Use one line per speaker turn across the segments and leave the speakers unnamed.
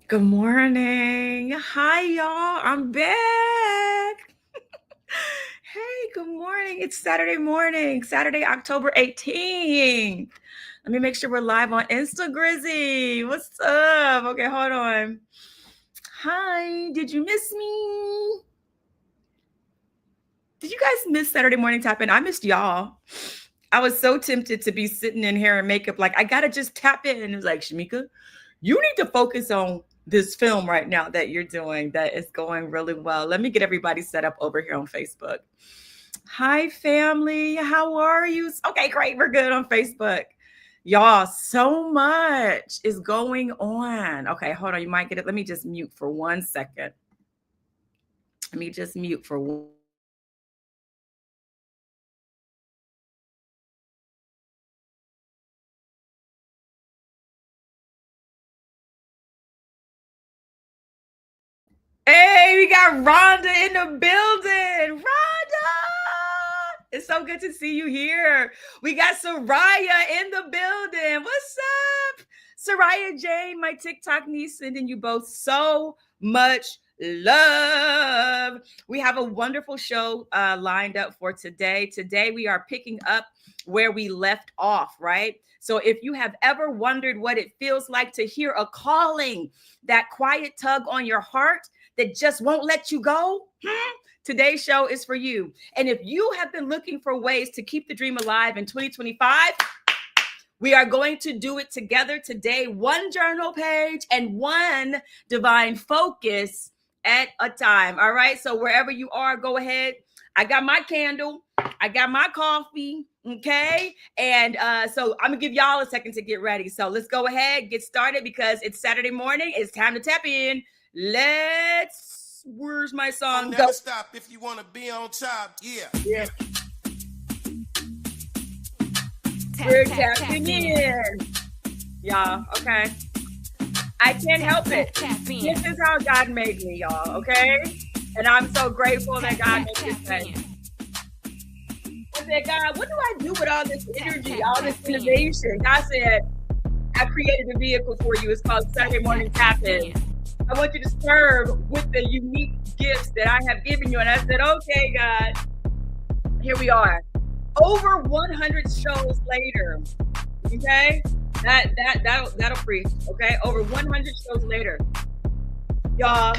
Good morning. Hi, y'all. I'm back. Hey, good morning. It's Saturday morning, Saturday, October 18th. Let me make sure we're live on Instagrizzy. What's up? Okay, hold on. Hi, did you miss me? Did you guys miss Saturday morning tap in? I missed y'all. I was so tempted to be sitting in here and makeup, like, I gotta just tap in. And it was like, Shamika, you need to focus on this film right now that you're doing that is going really well. Let me get everybody set up over here on Facebook. Hi, family. How are you? Okay, great. We're good on Facebook. Y'all, so much is going on. Okay, hold on. You might get it. Let me just mute for 1 second. Let me just mute for one. Hey, we got Rhonda in the building. Rhonda! It's so good to see you here. We got Soraya in the building. What's up? Soraya Jane, my TikTok niece, sending you both so much love. We have a wonderful show lined up for today. Today, we are picking up where we left off, right? So if you have ever wondered what it feels like to hear a calling, that quiet tug on your heart that just won't let you go, today's show is for you. And if you have been looking for ways to keep the dream alive in 2025, we are going to do it together today. One journal page and one divine focus at a time. All right. So wherever you are, go ahead. I got my candle. I got my coffee. Okay. And so I'm going to give y'all a second to get ready. So let's go ahead, get started because it's Saturday morning. It's time to tap in. Where's my song?
Never stop if you want to be on top. Yeah.
We're tapping in. Y'all, okay? I can't help it. This is how God made me, y'all, okay? And I'm so grateful that God made this way. I said, God, what do I do with all this energy, all this innovation? God said, I created a vehicle for you. It's called Saturday Morning Tap In. I want you to serve with the unique gifts that I have given you. And I said, okay, God, here we are. Over 100 shows later, okay? That'll preach, okay? Over 100 shows later. Y'all,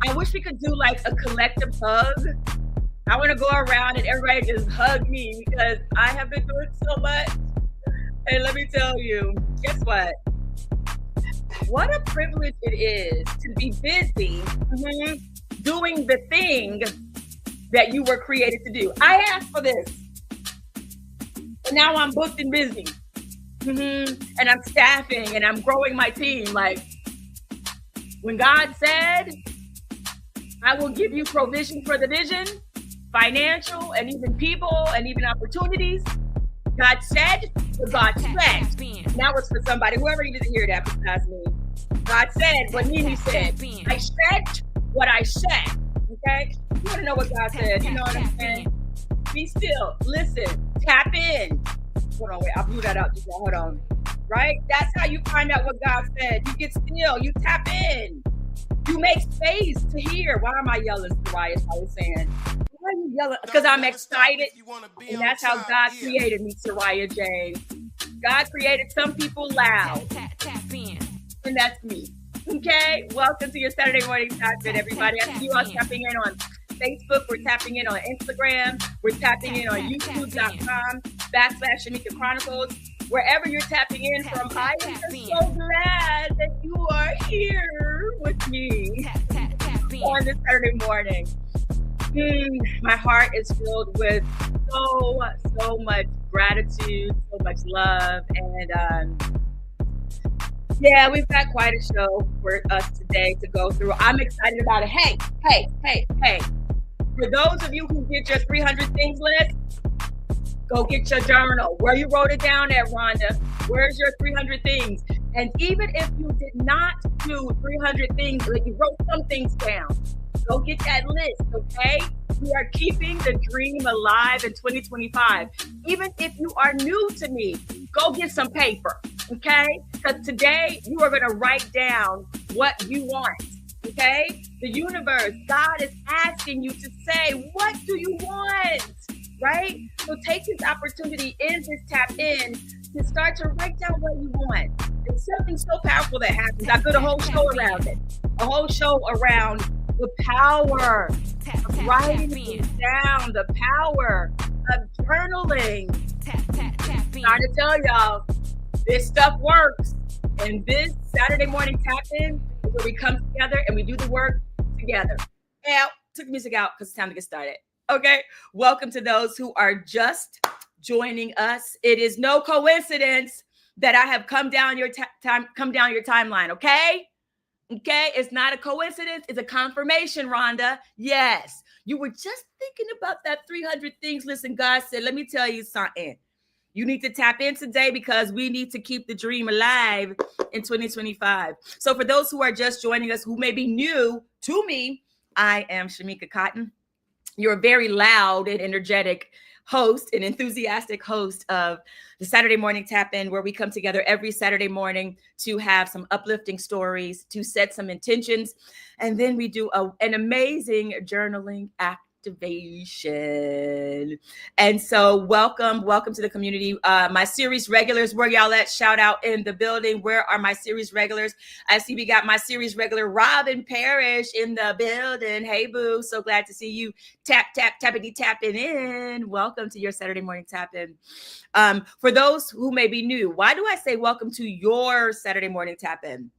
I wish we could do like a collective hug. I want to go around and everybody just hug me because I have been doing so much. And let me tell you, guess what? What a privilege it is to be busy doing the thing that you were created to do. I asked for this. And now I'm booked and busy. And I'm staffing and I'm growing my team. Like when God said, I will give you provision for the vision, financial and even people and even opportunities. God said, what God said. Now it's for somebody, whoever needed to hear that besides me. God said what Nene said. I said what I said. Okay? You want to know what God said. You know what I'm saying? Be still. Listen. Tap in. Hold on. Wait. I'll blew that out. Just hold on. Right? That's how you find out what God said. You get still. You tap in. You make space to hear. Why am I yelling, Soraya? I was saying. Why are you yelling? Because I'm excited. And that's how God created me, Soraya Jane. God created some people loud. And that's me. Okay? Welcome to your Saturday morning tap in, everybody. I see you all tapping in on Facebook. We're tapping in on Instagram. We're tapping in on youtube.com/Shamika Chronicles. Wherever you're tapping in from, I am just so glad that you are here with me on this Saturday morning. My heart is filled with so much gratitude, so much love, and yeah, we've got quite a show for us today to go through. I'm excited about it. Hey. For those of you who did your 300 things list, go get your journal. Where you wrote it down at, Rhonda. Where's your 300 things? And even if you did not do 300 things, like you wrote some things down, go get that list, okay? We are keeping the dream alive in 2025. Even if you are new to me, go get some paper, okay? Because today you are going to write down what you want, okay? The universe, God is asking you to say, what do you want, right? So take this opportunity in this tap in to start to write down what you want. It's something so powerful that happens. I put a whole show around it, a whole show around the power of writing things down, the power of journaling. Trying to tell y'all, this stuff works. And this Saturday morning tap in is where we come together and we do the work together. Now, took the music out because it's time to get started. Okay, welcome to those who are just joining us. It is no coincidence that I have come down your timeline. Okay, it's not a coincidence. It's a confirmation, Rhonda. Yes, you were just thinking about that 300 things. Listen, God said, let me tell you something. You need to tap in today because we need to keep the dream alive in 2025. So for those who are just joining us, who may be new to me, I am Shamika Cotton. You're a very loud and energetic host, an enthusiastic host of the Saturday Morning Tap In, where we come together every Saturday morning to have some uplifting stories, to set some intentions, and then we do an amazing journaling activation. And so welcome to the community. My series regulars, where y'all at? Shout out in the building. Where are my series regulars? I see we got my series regular Robin Parrish in the building. Hey boo, so glad to see you. Tappity tapping in. Welcome to your Saturday morning tap in. For those who may be new, why do I say welcome to your Saturday morning tap in?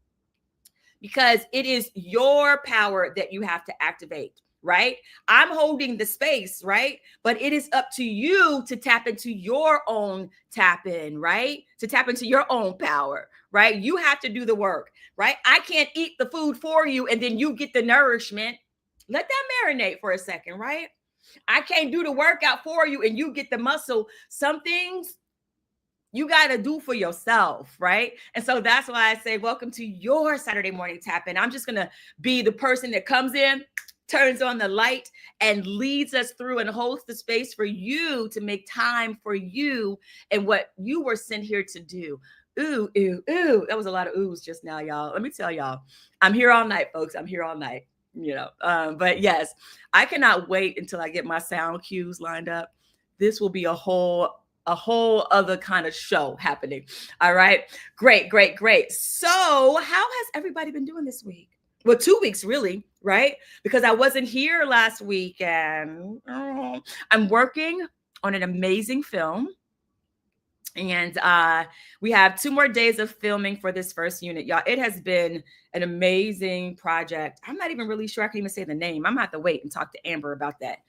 Because it is your power that you have to activate. Right? I'm holding the space, right? But it is up to you to tap into your own tap in, right? To tap into your own power, right? You have to do the work, right? I can't eat the food for you and then you get the nourishment. Let that marinate for a second, right? I can't do the workout for you and you get the muscle. Some things you got to do for yourself, right? And so that's why I say, welcome to your Saturday morning tap in. I'm just going to be the person that comes in, turns on the light, and leads us through and holds the space for you to make time for you and what you were sent here to do. Ooh, ooh, ooh. That was a lot of oohs just now, y'all. Let me tell y'all, I'm here all night, folks. I'm here all night, but yes, I cannot wait until I get my sound cues lined up. This will be a whole other kind of show happening. All right. Great. So how has everybody been doing this week? Well, 2 weeks really, right? Because I wasn't here last week and I'm working on an amazing film. And we have 2 more days of filming for this first unit, y'all. It has been an amazing project. I'm not even really sure I can even say the name. I'm gonna have to wait and talk to Amber about that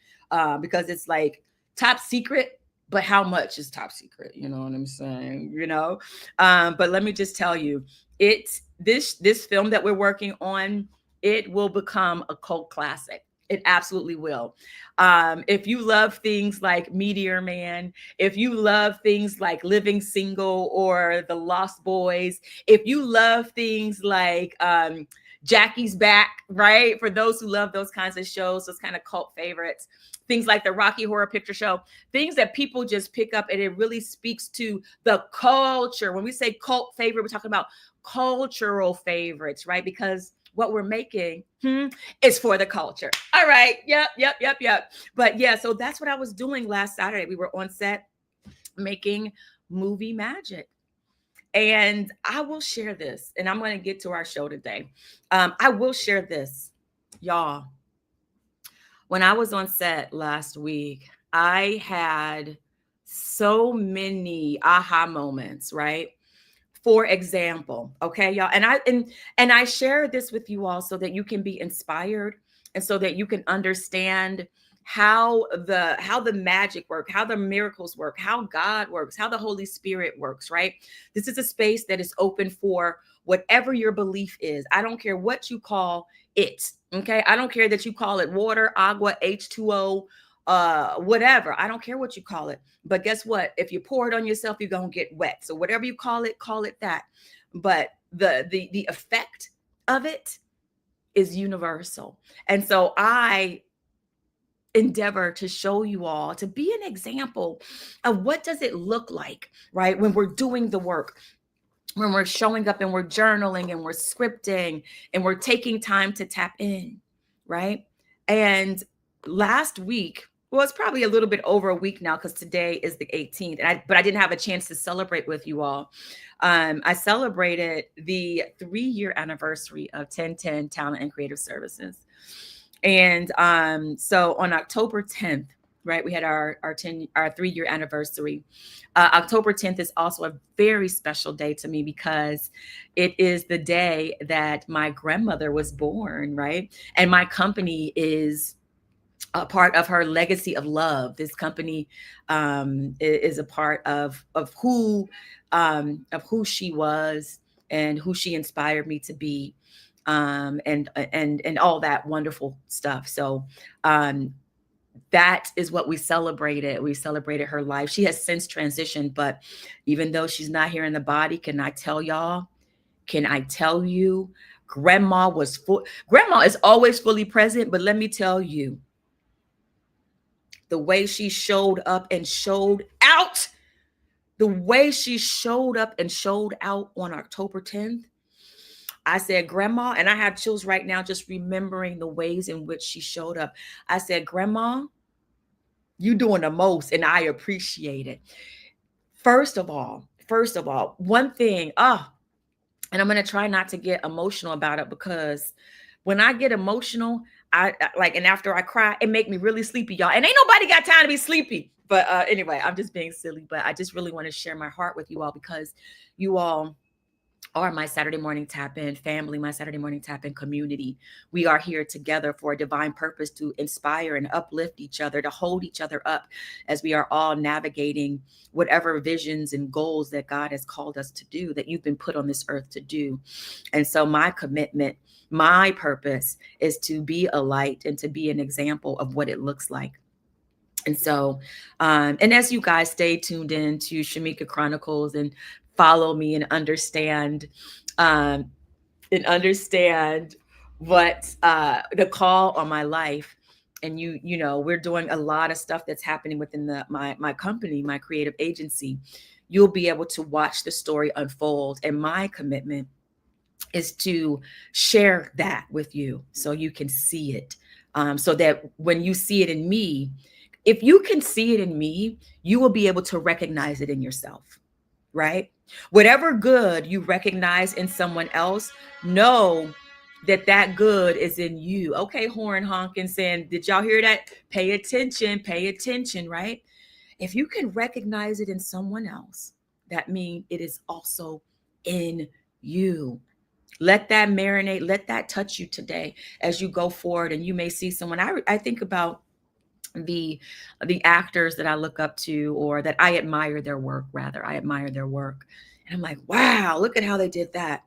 because it's like top secret, but how much is top secret? You know what I'm saying? But let me just tell you, this film that we're working on, it will become a cult classic. It absolutely will. If you love things like Meteor Man, if you love things like Living Single or The Lost Boys, if you love things like Jackie's Back, right? For those who love those kinds of shows, those kind of cult favorites, things like the Rocky Horror Picture Show, things that people just pick up and it really speaks to the culture. When we say cult favorite, we're talking about cultural favorites, right? Because what we're making is for the culture. All right. Yep. But yeah, so that's what I was doing last Saturday. We were on set making movie magic. And I will share this, and I'm going to get to our show today. I will share this, y'all. When I was on set last week, I had so many aha moments, right? For example, okay, y'all, and I share this with you all so that you can be inspired and so that you can understand how the magic work, how the miracles work, how God works, how the Holy Spirit works, right? This is a space that is open for whatever your belief is. I don't care what you call it, okay? I don't care that you call it water, agua, H2O, whatever. I don't care what you call it. But guess what? If you pour it on yourself, you're going to get wet. So whatever you call it that. But the effect of it is universal. And so I endeavor to show you all, to be an example of what does it look like, right? When we're doing the work, when we're showing up and we're journaling and we're scripting and we're taking time to tap in, right? And last week, well, it's probably a little bit over a week now because today is the 18th, but I didn't have a chance to celebrate with you all. I celebrated the 3-year anniversary of 1010 Talent and Creative Services. And so on October 10th, right, we had our 3-year anniversary. October 10th is also a very special day to me because it is the day that my grandmother was born, right? And my company is a part of her legacy of love. This company is a part of who she was and who she inspired me to be, and all that wonderful stuff. So that is what we celebrated. We celebrated her life. She has since transitioned, but even though she's not here in the body, can I tell y'all? Can I tell you? Grandma is always fully present, but let me tell you, the way she showed up and showed out, the way she showed up and showed out on October 10th, I said, Grandma, and I have chills right now just remembering the ways in which she showed up. I said, Grandma, you doing the most, and I appreciate it. First of all, one thing, and I'm going to try not to get emotional about it because when I get emotional, I like, and after I cry, it make me really sleepy, y'all. And ain't nobody got time to be sleepy. But anyway, I'm just being silly. But I just really want to share my heart with you all because you all are my Saturday morning tap in family, my Saturday morning tap in community. We are here together for a divine purpose to inspire and uplift each other, to hold each other up as we are all navigating whatever visions and goals that God has called us to do, that you've been put on this earth to do. And so my commitment, my purpose is to be a light and to be an example of what it looks like. And so, and as you guys stay tuned in to Shamika Chronicles and follow me and understand what the call on my life, and you know, we're doing a lot of stuff that's happening within my company, my creative agency. You'll be able to watch the story unfold, and my commitment is to share that with you so you can see it, so that when you see it in me, if you can see it in me, you will be able to recognize it in yourself, right? Whatever good you recognize in someone else, know that that good is in you. Okay, horn honking saying, did y'all hear that? Pay attention, right? If you can recognize it in someone else, that means it is also in you. Let that marinate, let that touch you today as you go forward, and you may see someone. I think about the actors that I look up to, or that I admire their work, rather. I admire their work. And I'm like, wow, look at how they did that.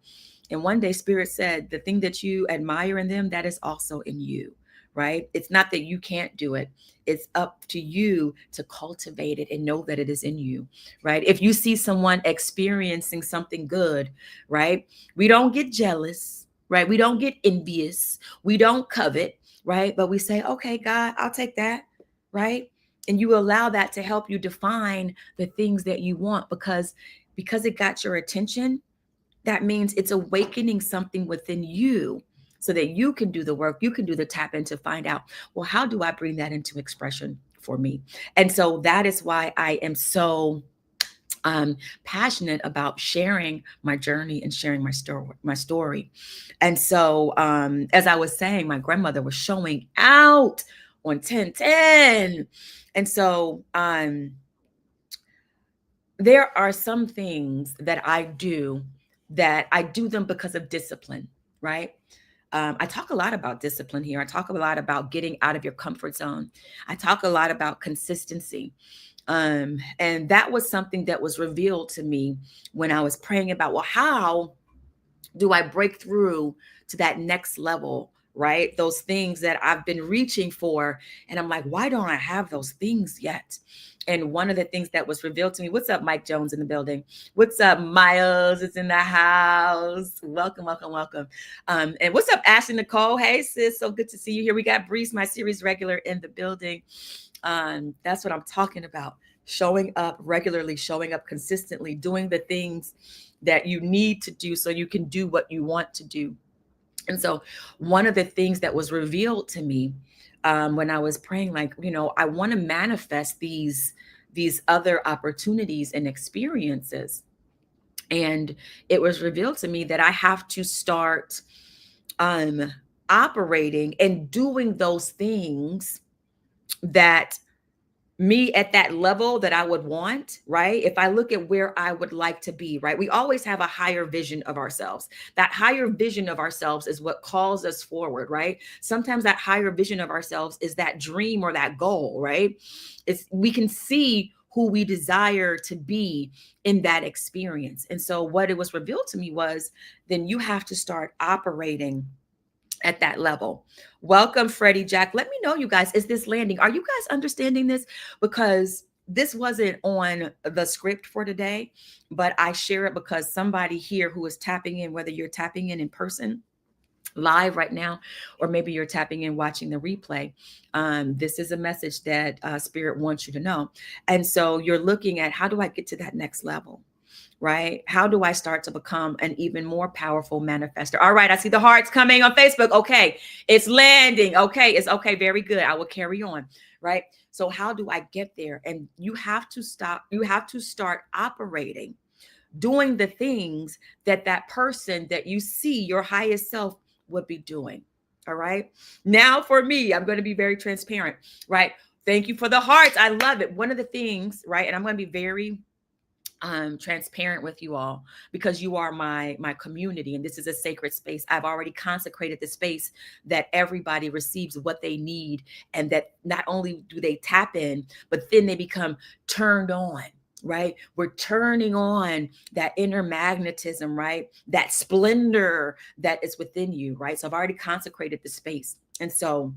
And one day Spirit said, the thing that you admire in them, that is also in you, right? It's not that you can't do it. It's up to you to cultivate it and know that it is in you, right? If you see someone experiencing something good, right? We don't get jealous, right? We don't get envious. We don't covet, right? But we say, okay, God, I'll take that, right? And you allow that to help you define the things that you want, because it got your attention. That means it's awakening something within you so that you can do the work, you can do the tap in to find out, well, how do I bring that into expression for me? And so that is why I am so passionate about sharing my journey and sharing my story. And so, as I was saying, my grandmother was showing out on 1010. And so, there are some things that I do them because of discipline, right? I talk a lot about discipline here. I talk a lot about getting out of your comfort zone. I talk a lot about consistency. And that was something that was revealed to me when I was praying about, well, how do I break through to that next level, right? Those things that I've been reaching for. And I'm like, why don't I have those things yet? And one of the things that was revealed to me, what's up, Mike Jones in the building? What's up, Miles? It's in the house. Welcome, welcome, welcome. And what's up, Ashley Nicole? Hey, sis, so good to see you here. We got Breeze, my series regular, in the building. That's what I'm talking about. Showing up regularly, showing up consistently, doing the things that you need to do so you can do what you want to do. And so one of the things that was revealed to me when I was praying, like, I want to manifest these other opportunities and experiences. And it was revealed to me that I have to start operating and doing those things that me at that level that I would want, right? If I look at where I would like to be, right? We always have a higher vision of ourselves. That higher vision of ourselves is what calls us forward, right? Sometimes that higher vision of ourselves is that dream or that goal, right? We can see who we desire to be in that experience. And so what it was revealed to me was, then you have to start operating at that level. Welcome, Freddie Jack. Let me know, you guys, is this landing? Are you guys understanding this? Because this wasn't on the script for today, but I share it because somebody here who is tapping in, whether you're tapping in person live right now, or maybe you're tapping in watching the replay. This is a message that Spirit wants you to know. And so you're looking at, how do I get to that next level? Right? How do I start to become an even more powerful manifester? All right, I see the hearts coming on Facebook. Okay, it's landing. Okay, it's okay. Very good. I will carry on. Right? So how do I get there? And you have to start operating, doing the things that person that you see your highest self would be doing. All right. Now for me, I'm going to be very transparent. Right? Thank you for the hearts. I love it. One of the things, right? And I'm going to be very transparent with you all, because you are my community, and this is a sacred space. I've already consecrated the space that everybody receives what they need, and that not only do they tap in, but then they become turned on. Right? We're turning on that inner magnetism, right? That splendor that is within you, right? So I've already consecrated the space. And so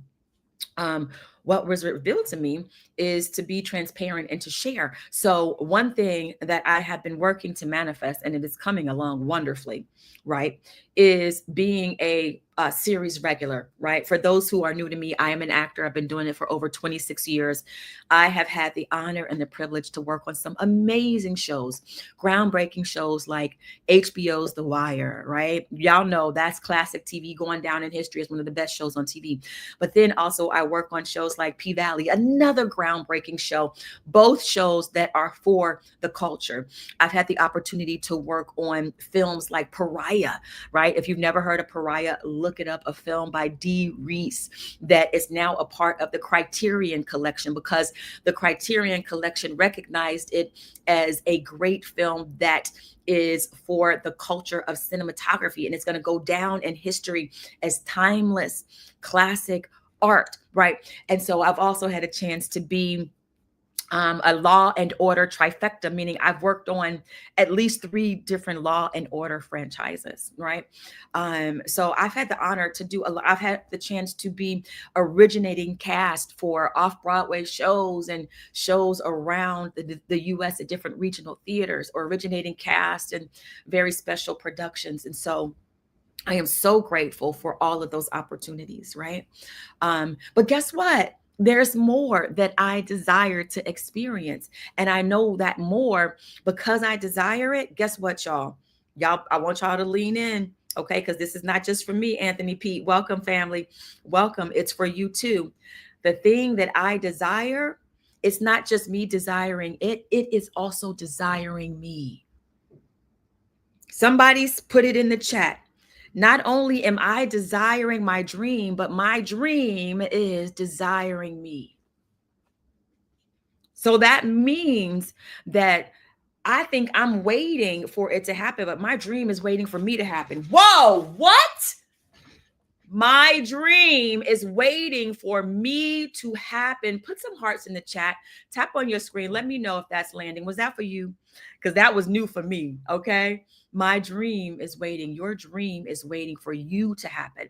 what was revealed to me is to be transparent and to share. So one thing that I have been working to manifest, and it is coming along wonderfully, right, is being a series regular, right? For those who are new to me, I am an actor. I've been doing it for over 26 years. I have had the honor and the privilege to work on some amazing shows, groundbreaking shows like HBO's The Wire, right? Y'all know that's classic TV, going down in history as one of the best shows on TV. But then also I work on shows like P-Valley, another groundbreaking show, both shows that are for the culture. I've had the opportunity to work on films like Pariah, right? If you've never heard of Pariah, look it up, a film by Dee Reese that is now a part of the Criterion Collection, because the Criterion Collection recognized it as a great film that is for the culture of cinematography, and it's going to go down in history as timeless, classic art, right? And so I've also had a chance to be a law and order trifecta, meaning I've worked on at least 3 different law and order franchises, right? So I've had the honor to do I've had the chance to be originating cast for off-Broadway shows and shows around the US at different regional theaters, or originating cast and very special productions. And so I am so grateful for all of those opportunities, right? But guess what? There's more that I desire to experience. And I know that more because I desire it. Guess what, y'all? I want y'all to lean in, okay? Because this is not just for me, Anthony Pete. Welcome, family. Welcome. It's for you too. The thing that I desire, it's not just me desiring it, it is also desiring me. Somebody's put it in the chat. Not only am I desiring my dream, but my dream is desiring me. So that means that I think I'm waiting for it to happen, but my dream is waiting for me to happen. Whoa, what? My dream is waiting for me to happen. Put some hearts in the chat. Tap on your screen. Let me know if that's landing. Was that for you? Because that was new for me, okay? My dream is waiting. Your dream is waiting for you to happen.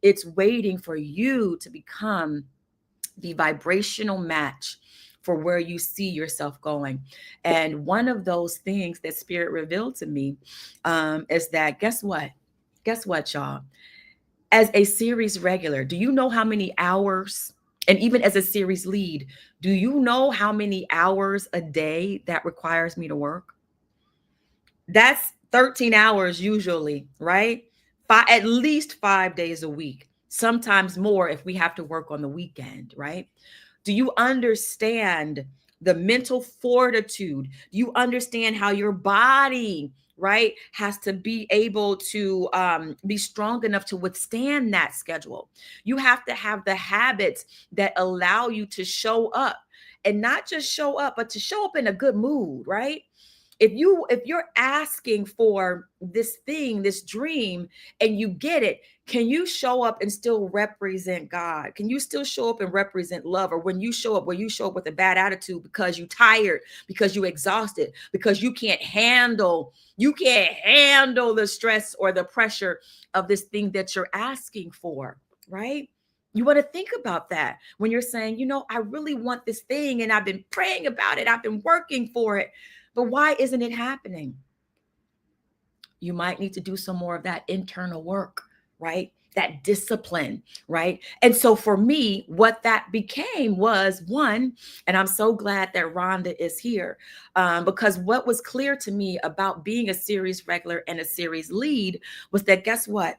It's waiting for you to become the vibrational match for where you see yourself going. And one of those things that Spirit revealed to me is that, guess what? Guess what, y'all? As a series regular, do you know how many hours? And even as a series lead, do you know how many hours a day that requires me to work? That's 13 hours usually, right? At least 5 days a week, sometimes more if we have to work on the weekend, right? Do you understand the mental fortitude? Do you understand how your body, right, has to be able to be strong enough to withstand that schedule? You have to have the habits that allow you to show up, and not just show up, but to show up in a good mood, right? If you're asking for this thing, this dream, and you get it, can you show up and still represent God? Can you still show up and represent love? Or when you show up, where you show up with a bad attitude because you're tired, because you're exhausted, because you can't handle the stress or the pressure of this thing that you're asking for, right? You want to think about that when you're saying, I really want this thing and I've been praying about it, I've been working for it, but why isn't it happening? You might need to do some more of that internal work, right? That discipline, right? And so for me, what that became was one, and I'm so glad that Rhonda is here, because what was clear to me about being a series regular and a series lead was that, guess what?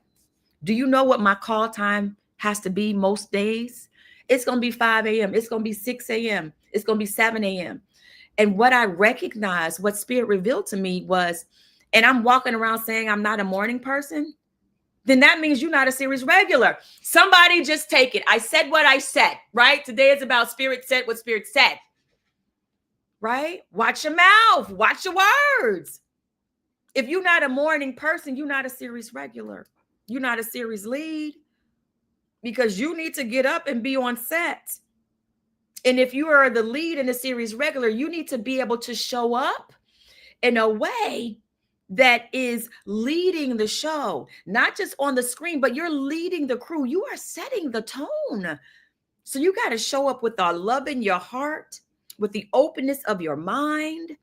Do you know what my call time has to be most days? It's going to be 5 a.m. It's going to be 6 a.m. It's going to be 7 a.m. And what I recognized, what Spirit revealed to me was, and I'm walking around saying I'm not a morning person, then that means you're not a series regular. Somebody just take it. I said what I said, right? Today is about Spirit said what Spirit said, right? Watch your mouth, watch your words. If you're not a morning person, you're not a series regular. You're not a series lead, because you need to get up and be on set. And if you are the lead in a series regular, you need to be able to show up in a way that is leading the show, not just on the screen, but you're leading the crew. You are setting the tone. So you got to show up with the love in your heart, with the openness of your mind,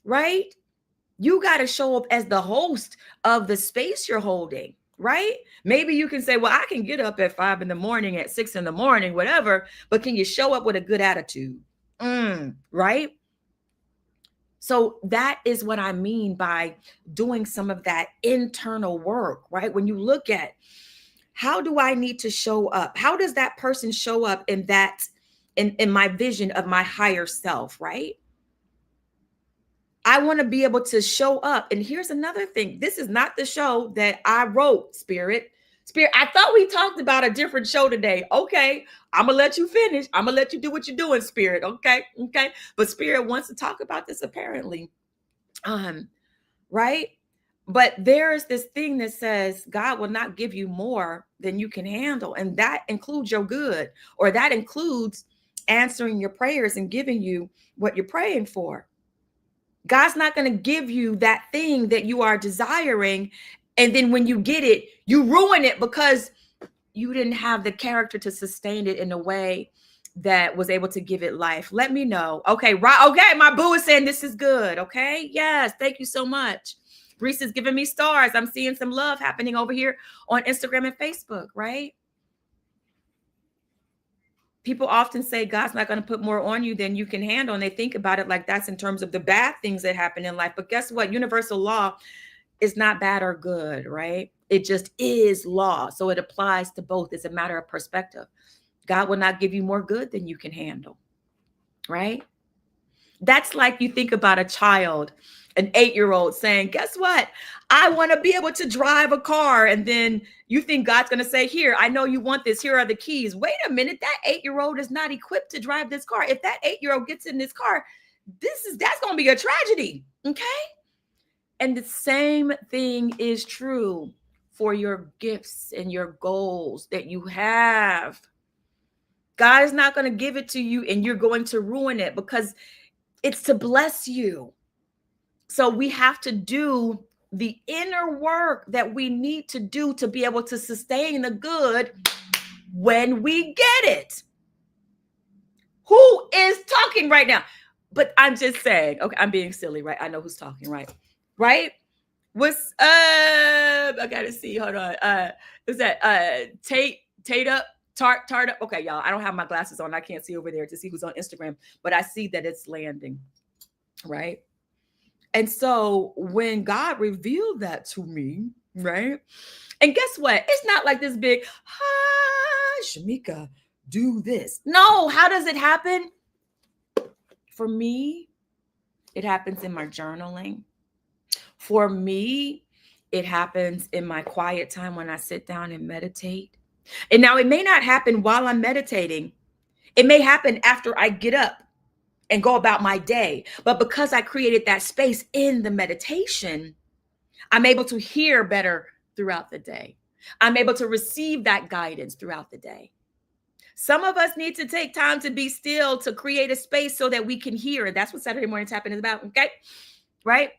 right? You got to show up as the host of the space you're holding, right? Maybe you can say, well, I can get up at 5 a.m, at 6 a.m, whatever, but can you show up with a good attitude? Right? So that is what I mean by doing some of that internal work, right? When you look at, how do I need to show up? How does that person show up in my vision of my higher self, right? I want to be able to show up. And here's another thing. This is not the show that I wrote, Spirit. I thought we talked about a different show today. Okay, I'm going to let you finish. I'm going to let you do what you're doing, Spirit. Okay. But Spirit wants to talk about this apparently. Right? But there is this thing that says God will not give you more than you can handle. And that includes your good, or that includes answering your prayers and giving you what you're praying for. God's not going to give you that thing that you are desiring, and then when you get it, you ruin it because you didn't have the character to sustain it in a way that was able to give it life. Let me know. Okay, right. Okay, my boo is saying this is good. Okay, yes, thank you so much. Reese is giving me stars. I'm seeing some love happening over here on Instagram and Facebook, right? People often say God's not going to put more on you than you can handle. And they think about it like that's in terms of the bad things that happen in life. But guess what? Universal law is not bad or good, right? It just is law. So it applies to both. It's a matter of perspective. God will not give you more good than you can handle, right? That's like you think about a child, an 8-year-old saying, guess what? I want to be able to drive a car. And then you think God's going to say, here, I know you want this. Here are the keys. Wait a minute. That 8-year-old is not equipped to drive this car. If that 8-year-old gets in this car, that's going to be a tragedy. Okay. And the same thing is true for your gifts and your goals that you have. God is not going to give it to you and you're going to ruin it, because it's to bless you. So we have to do the inner work that we need to do to be able to sustain the good when we get it. Who is talking right now? But I'm just saying, okay, I'm being silly, right? I know who's talking, right? Right? What's I gotta see. Hold on. Is that Tate up? Tart up. Okay, y'all. I don't have my glasses on. I can't see over there to see who's on Instagram, but I see that it's landing. Right. And so when God revealed that to me, right? And guess what? It's not like this big, Shamika, do this. No, how does it happen? For me, it happens in my journaling. For me, it happens in my quiet time when I sit down and meditate. And now it may not happen while I'm meditating. It may happen after I get up and go about my day. But because I created that space in the meditation, I'm able to hear better throughout the day. I'm able to receive that guidance throughout the day. Some of us need to take time to be still, to create a space so that we can hear. And that's what Saturday Morning Tapping is about, okay? Right?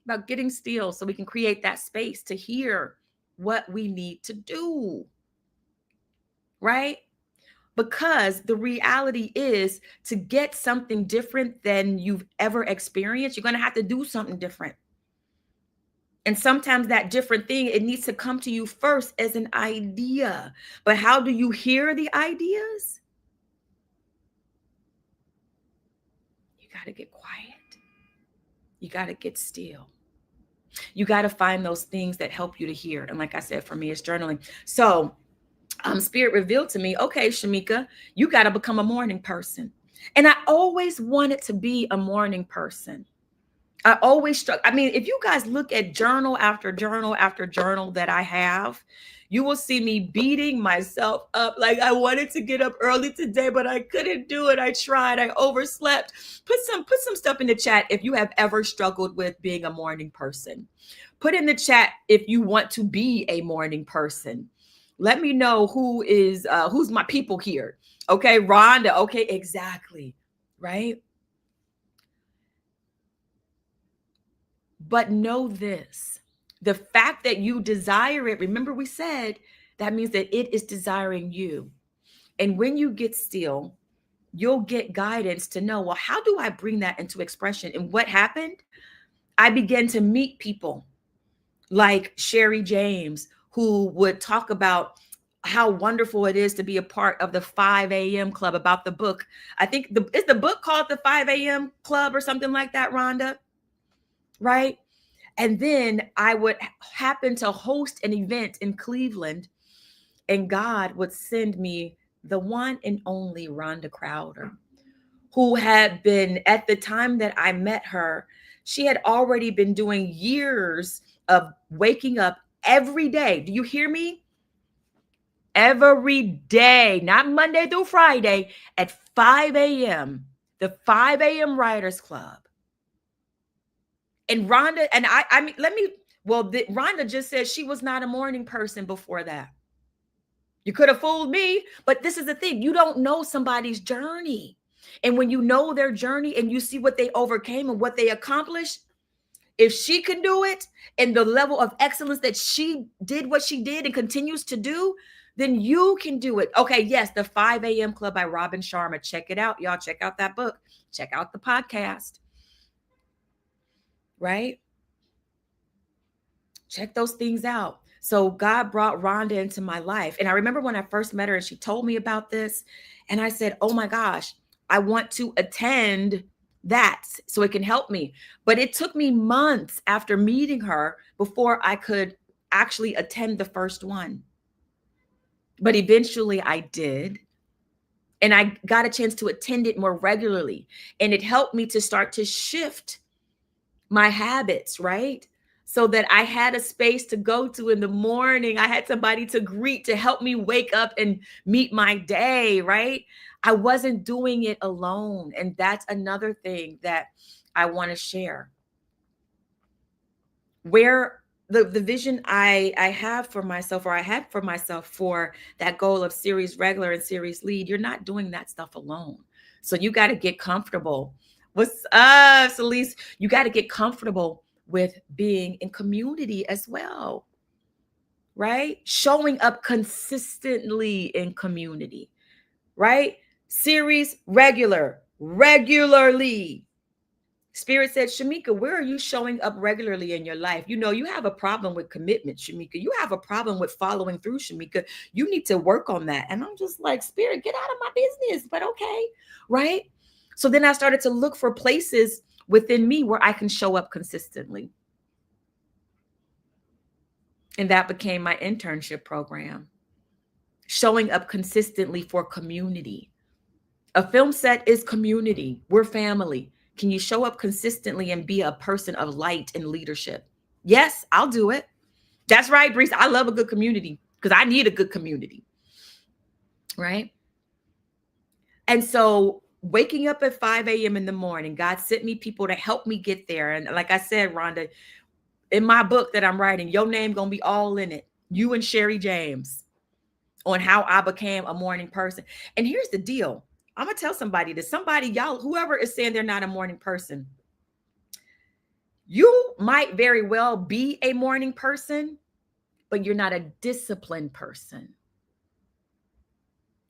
About getting still so we can create that space to hear what we need to do. Right? Because the reality is, to get something different than you've ever experienced, you're going to have to do something different. And sometimes that different thing, it needs to come to you first as an idea. But how do you hear the ideas? You got to get quiet. You got to get still. You got to find those things that help you to hear. And like I said, for me, it's journaling. So Spirit revealed to me, okay, Shamika, you got to become a morning person. And I always wanted to be a morning person. I always struck. I mean, if you guys look at journal after journal after journal that I have, you will see me beating myself up. Like, I wanted to get up early today, but I couldn't do it. I tried. I overslept. Put some stuff in the chat if you have ever struggled with being a morning person. Put in the chat if you want to be a morning person. Let me know who's my people here. Okay, Rhonda. Okay, exactly. Right? But know this, the fact that you desire it, remember we said, that means that it is desiring you. And when you get still, you'll get guidance to know, well, how do I bring that into expression? And what happened? I began to meet people like Sherry James, who would talk about how wonderful it is to be a part of the 5 a.m. club, about the book. I think is the book called the 5 a.m. club or something like that, Rhonda? Right? And then I would happen to host an event in Cleveland, and God would send me the one and only Rhonda Crowder, who had been, at the time that I met her, she had already been doing years of waking up every day. Do you hear me? Every day, not Monday through Friday, at 5 a.m., the 5 a.m. Writers Club. And Rhonda, and I mean, Rhonda just said she was not a morning person before that. You could have fooled me, but this is the thing. You don't know somebody's journey. And when you know their journey and you see what they overcame and what they accomplished, if she can do it and the level of excellence that she did what she did and continues to do, then you can do it. Okay, yes, the 5 a.m. Club by Robin Sharma. Check it out, y'all. Check out that book. Check out the podcast. Right? Check those things out. So God brought Rhonda into my life. And I remember when I first met her and she told me about this, and I said, oh my gosh, I want to attend that so it can help me. But it took me months after meeting her before I could actually attend the first one. But eventually I did. And I got a chance to attend it more regularly. And it helped me to start to shift my habits, right? So that I had a space to go to in the morning. I had somebody to greet, to help me wake up and meet my day, right? I wasn't doing it alone. And that's another thing that I want to share. Where the vision I have for myself, or I had for myself, for that goal of series regular and series lead, you're not doing that stuff alone. So you got to get comfortable. What's up, Celise? You got to get comfortable with being in community as well, right? Showing up consistently in community, right? Series regularly. Spirit said, Shamika, where are you showing up regularly in your life? You know, you have a problem with commitment, Shamika. You have a problem with following through, Shamika. You need to work on that. And I'm just like, Spirit, get out of my business, but okay, right? So then I started to look for places within me where I can show up consistently. And that became my internship program, showing up consistently for community. A film set is community. We're family. Can you show up consistently and be a person of light and leadership? Yes, I'll do it. That's right, Brees. I love a good community because I need a good community. Right? And so waking up at 5 a.m. in the morning, God sent me people to help me get there. And like I said, Rhonda, in my book that I'm writing, your name going to be all in it. You and Sherry James, on how I became a morning person. And here's the deal. I'm going to tell somebody this. Somebody, y'all, whoever is saying they're not a morning person, you might very well be a morning person, but you're not a disciplined person.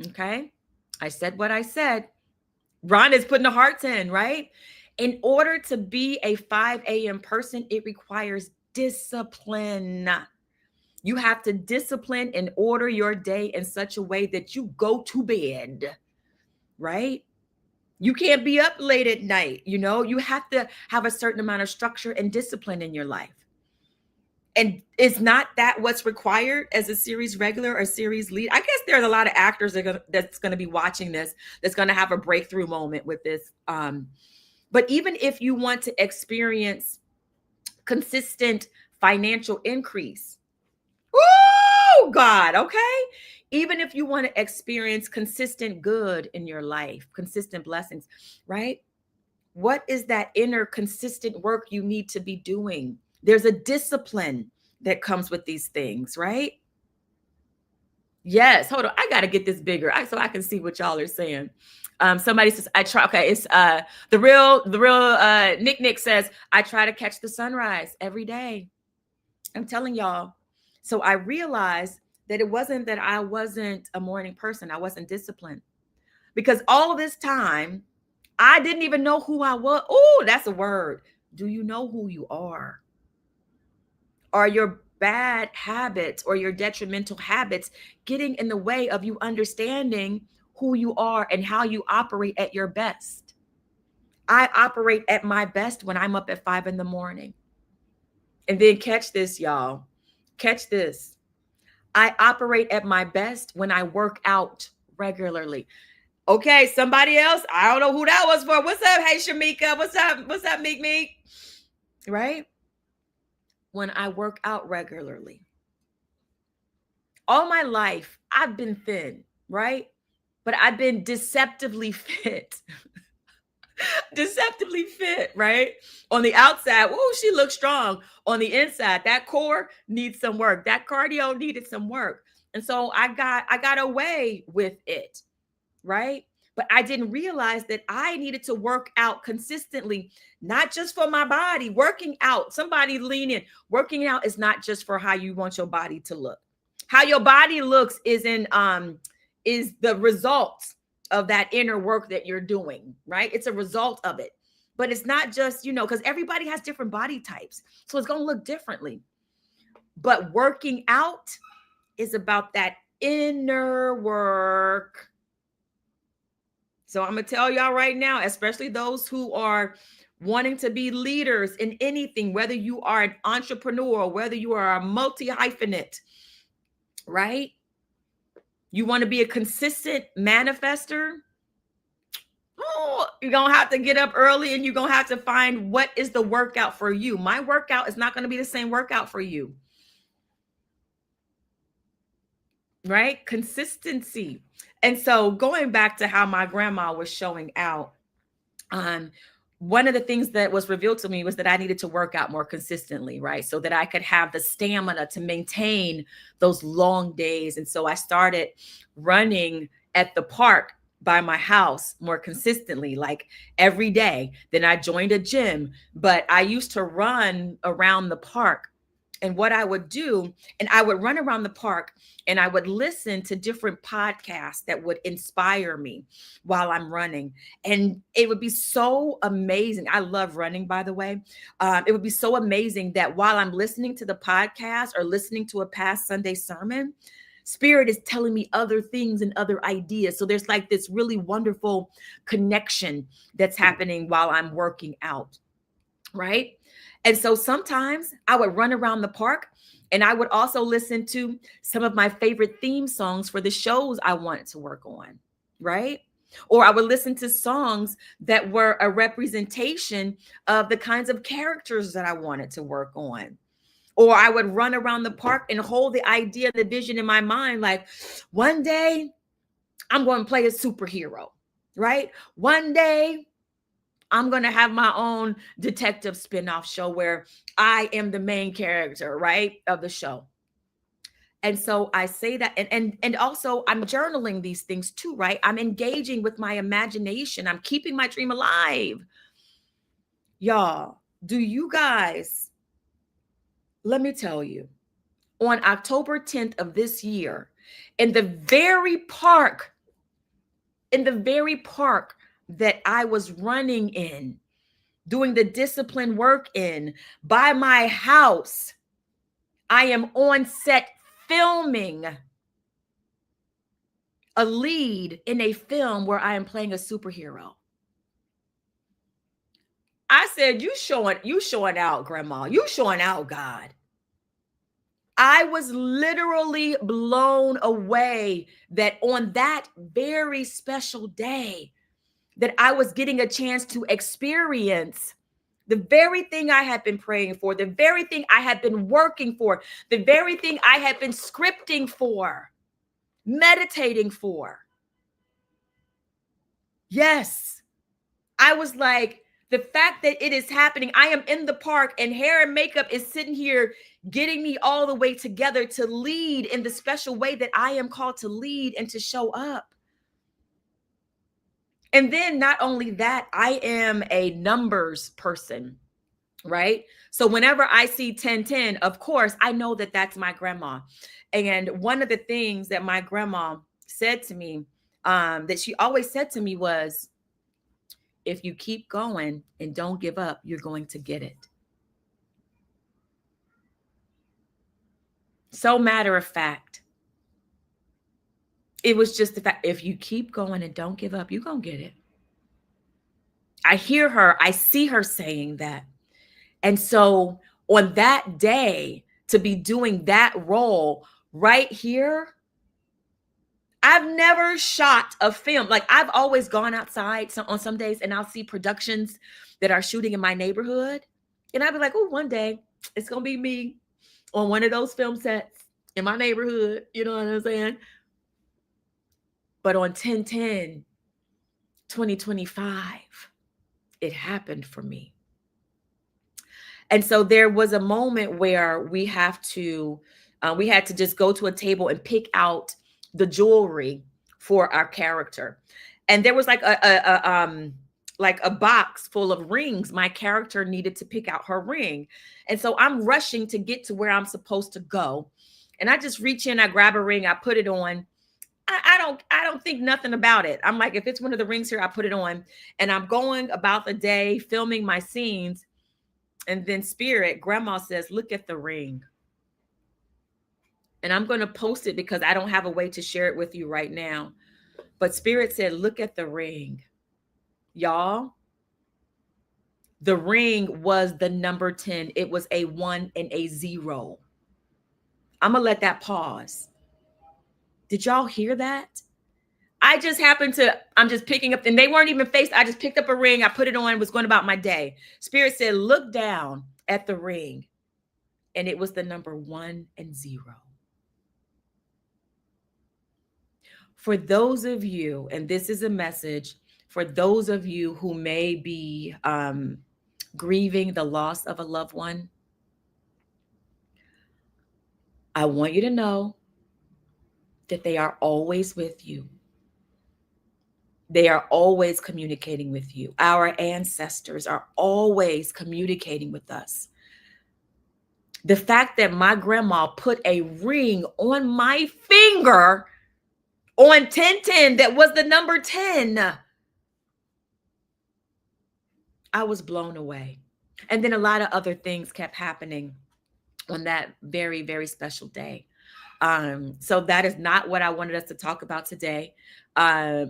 Okay? I said what I said. Ron is putting the hearts in, right? In order to be a 5 a.m. person, it requires discipline. You have to discipline and order your day in such a way that you go to bed, right? You can't be up late at night. You know, you have to have a certain amount of structure and discipline in your life. And it's not that what's required as a series regular or series lead. I guess there's a lot of actors that's going to be watching this, that's going to have a breakthrough moment with this. But even if you want to experience consistent financial increase, oh God, okay? Even if you want to experience consistent good in your life, consistent blessings, right? What is that inner consistent work you need to be doing? There's a discipline that comes with these things, right? Yes. Hold on. I got to get this bigger so I can see what y'all are saying. Somebody says, I try. Okay. It's the real Nick says, I try to catch the sunrise every day. I'm telling y'all. So I realized that it wasn't that I wasn't a morning person. I wasn't disciplined, because all this time I didn't even know who I was. Oh, that's a word. Do you know who you are? Are your bad habits or your detrimental habits getting in the way of you understanding who you are and how you operate at your best? I operate at my best when I'm up at 5 in the morning. And then catch this, y'all. Catch this. I operate at my best when I work out regularly. Okay, somebody else. I don't know who that was for. What's up? Hey, Shamika. What's up? What's up, Meek? Right? When I work out regularly. All my life, I've been thin, right? But I've been deceptively fit. Deceptively fit, right? On the outside, oh, she looks strong. On the inside, that core needs some work. That cardio needed some work. And so I got away with it, right? But I didn't realize that I needed to work out consistently, not just for my body. Working out, somebody lean in. Working out is not just for how you want your body to look. How your body looks is the result of that inner work that you're doing, right? It's a result of it. But it's not just, because everybody has different body types. So it's going to look differently. But working out is about that inner work. So I'm going to tell y'all right now, especially those who are wanting to be leaders in anything, whether you are an entrepreneur, whether you are a multi-hyphenate, right? You want to be a consistent manifester? Oh, you're going to have to get up early and you're going to have to find what is the workout for you. My workout is not going to be the same workout for you. Right? Consistency. And so going back to how my grandma was showing out, one of the things that was revealed to me was that I needed to work out more consistently, right? So that I could have the stamina to maintain those long days. And so I started running at the park by my house more consistently, like every day. Then I joined a gym, but I used to run around the park. And what I would do, and I would run around the park and I would listen to different podcasts that would inspire me while I'm running. And it would be so amazing. I love running, by the way. It would be so amazing that while I'm listening to the podcast or listening to a past Sunday sermon, Spirit is telling me other things and other ideas. So there's like this really wonderful connection that's happening while I'm working out, right? And so sometimes I would run around the park and I would also listen to some of my favorite theme songs for the shows I wanted to work on, right? Or I would listen to songs that were a representation of the kinds of characters that I wanted to work on. Or I would run around the park and hold the idea, the vision in my mind, like one day I'm going to play a superhero, right? One day I'm going to have my own detective spinoff show where I am the main character, right, of the show. And so I say that, and also I'm journaling these things too, right? I'm engaging with my imagination. I'm keeping my dream alive. Y'all, do you guys, let me tell you, on October 10th of this year, in the very park, that I was running in, doing the discipline work in, by my house, I am on set filming a lead in a film where I am playing a superhero. I said, you showing out, Grandma. You showing out, God. I was literally blown away that on that very special day that I was getting a chance to experience the very thing I had been praying for, the very thing I had been working for, the very thing I had been scripting for, meditating for. Yes, I was like, the fact that it is happening, I am in the park and hair and makeup is sitting here getting me all the way together to lead in the special way that I am called to lead and to show up. And then not only that, I am a numbers person, right? So whenever I see 1010, of course, I know that that's my grandma. And one of the things that my grandma said to me, that she always said to me was, if you keep going and don't give up, you're going to get it. So matter of fact, it was just the fact, if you keep going and don't give up, you're going to get it. I hear her, I see her saying that. And so on that day, to be doing that role right here, I've never shot a film. Like I've always gone outside on some days and I'll see productions that are shooting in my neighborhood. And I'll be like, oh, one day it's going to be me on one of those film sets in my neighborhood. You know what I'm saying? But on 10/10, 2025, it happened for me. And so there was a moment where we had to just go to a table and pick out the jewelry for our character. And there was like a box full of rings. My character needed to pick out her ring. And so I'm rushing to get to where I'm supposed to go. And I just reach in, I grab a ring, I put it on. I don't think nothing about it. I'm like, if it's one of the rings here, I put it on. And I'm going about the day filming my scenes. And then Spirit, Grandma says, look at the ring. And I'm going to post it because I don't have a way to share it with you right now. But Spirit said, look at the ring. Y'all, the ring was the number 10. It was a 1 and a 0. I'm going to let that pause. Did y'all hear that? I just happened to, I'm just picking up, and they weren't even faced. I just picked up a ring. I put it on, was going about my day. Spirit said, look down at the ring. And it was the number 1 and 0. For those of you, and this is a message for those of you who may be grieving the loss of a loved one, I want you to know that they are always with you. They are always communicating with you. Our ancestors are always communicating with us. The fact that my grandma put a ring on my finger on 1010, that was the number 10, I was blown away. And then a lot of other things kept happening on that very, very special day. So that is not what I wanted us to talk about today.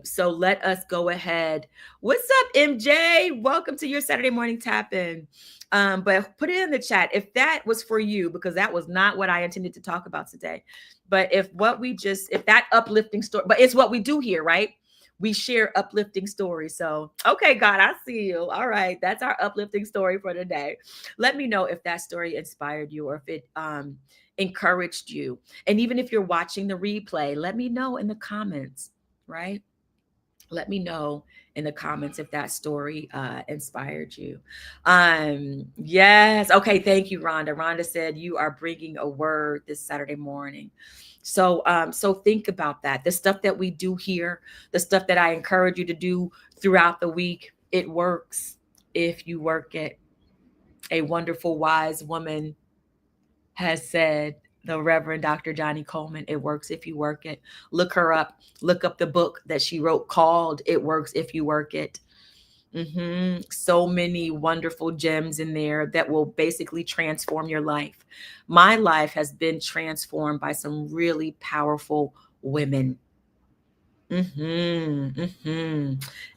So let us go ahead. What's up, MJ? Welcome to your Saturday morning tap in. But put it in the chat if that was for you, because that was not what I intended to talk about today. But if that uplifting story, but it's what we do here, right? We share uplifting stories. So, okay, God, I see you. All right. That's our uplifting story for today. Let me know if that story inspired you or if it encouraged you. And even if you're watching the replay, let me know in the comments, right? Let me know in the comments if that story inspired you. Yes. Okay. Thank you, Rhonda. Rhonda said you are bringing a word this Saturday morning. So think about that. The stuff that we do here, the stuff that I encourage you to do throughout the week, it works if you work it. A wonderful, wise woman has said, the Reverend Dr. Johnny Coleman, it works if you work it. Look her up. Look up the book that she wrote called It Works If You Work It. So many wonderful gems in there that will basically transform your life. My life has been transformed by some really powerful women. And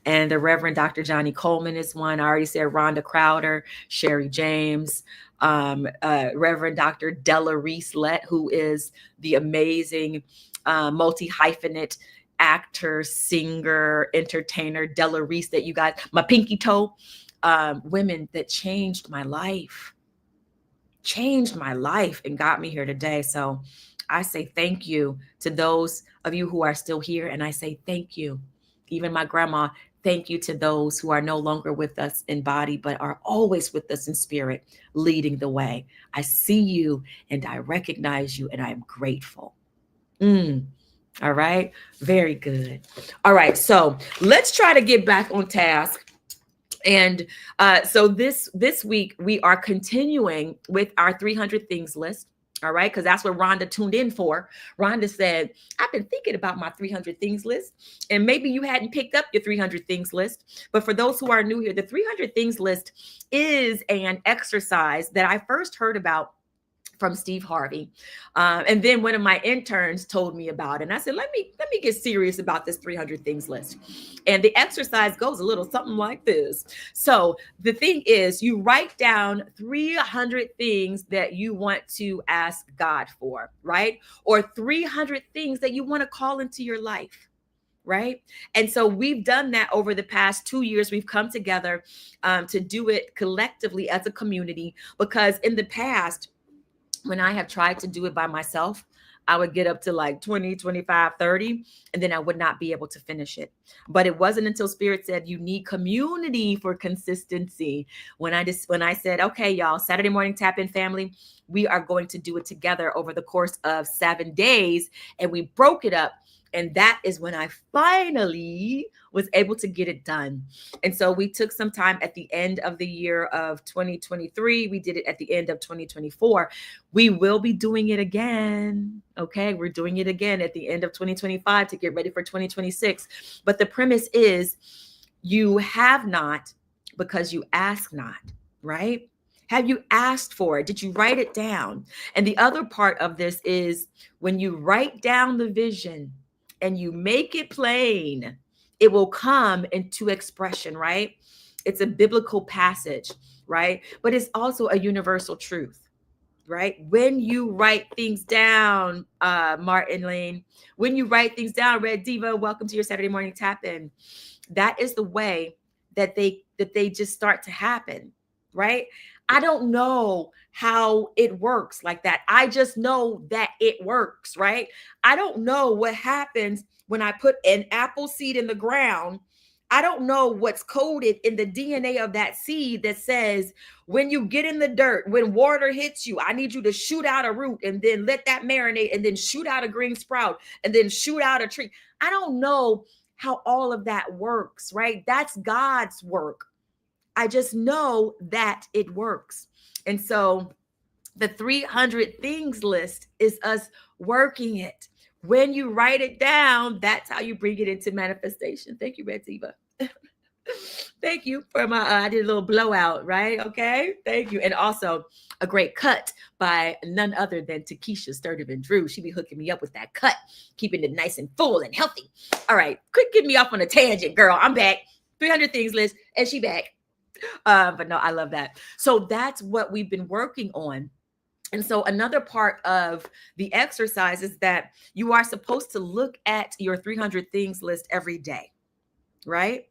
the Reverend Dr. Johnny Coleman is one. I already said Rhonda Crowder, Sherry James, Reverend Dr. Della Reese-Lett, who is the amazing multi-hyphenate actor, singer, entertainer, Della Reese, that you guys, my pinky toe, women that changed my life and got me here today. So I say thank you to those of you who are still here. And I say thank you, even my grandma, thank you to those who are no longer with us in body, but are always with us in spirit, leading the way. I see you and I recognize you and I am grateful. All right. Very good. All right. So let's try to get back on task. And so this week we are continuing with our 300 things list. All right, because that's what Rhonda tuned in for. Rhonda said, I've been thinking about my 300 things list, and maybe you hadn't picked up your 300 things list. But for those who are new here, the 300 things list is an exercise that I first heard about from Steve Harvey. And then one of my interns told me about it. And I said, let me get serious about this 300 things list. And the exercise goes a little something like this. So the thing is, you write down 300 things that you want to ask God for, right? Or 300 things that you want to call into your life. Right. And so we've done that over the past 2 years. We've come together to do it collectively as a community, because in the past, when I have tried to do it by myself, I would get up to like 20, 25, 30, and then I would not be able to finish it. But it wasn't until Spirit said you need community for consistency. When I said, okay, y'all, Saturday morning tap in family, we are going to do it together over the course of 7 days. And we broke it up. And that is when I finally was able to get it done. And so we took some time at the end of the year of 2023. We did it at the end of 2024. We will be doing it again. Okay. We're doing it again at the end of 2025 to get ready for 2026. But the premise is you have not because you ask not, right? Have you asked for it? Did you write it down? And the other part of this is when you write down the vision and you make it plain, it will come into expression, right? It's a biblical passage, right? But it's also a universal truth, right? When you write things down, Martin Lane, when you write things down, Red Diva, welcome to your Saturday morning tap in. That is the way that they just start to happen, right? I don't know how it works like that. I just know that it works, right? I don't know what happens when I put an apple seed in the ground. I don't know what's coded in the DNA of that seed that says, when you get in the dirt, when water hits you, I need you to shoot out a root and then let that marinate and then shoot out a green sprout and then shoot out a tree. I don't know how all of that works, right? That's God's work. I just know that it works. And so the 300 things list is us working it. When you write it down, that's how you bring it into manifestation. Thank you, Retiva. Thank you for my, I did a little blowout, right? Okay. Thank you. And also a great cut by none other than Takesha Sturdivant Drew. She be hooking me up with that cut, keeping it nice and full and healthy. All right. Quit getting me off on a tangent, girl. I'm back. 300 things list, and she back. But no, I love that. So that's what we've been working on. And so another part of the exercise is that you are supposed to look at your 300 things list every day, right?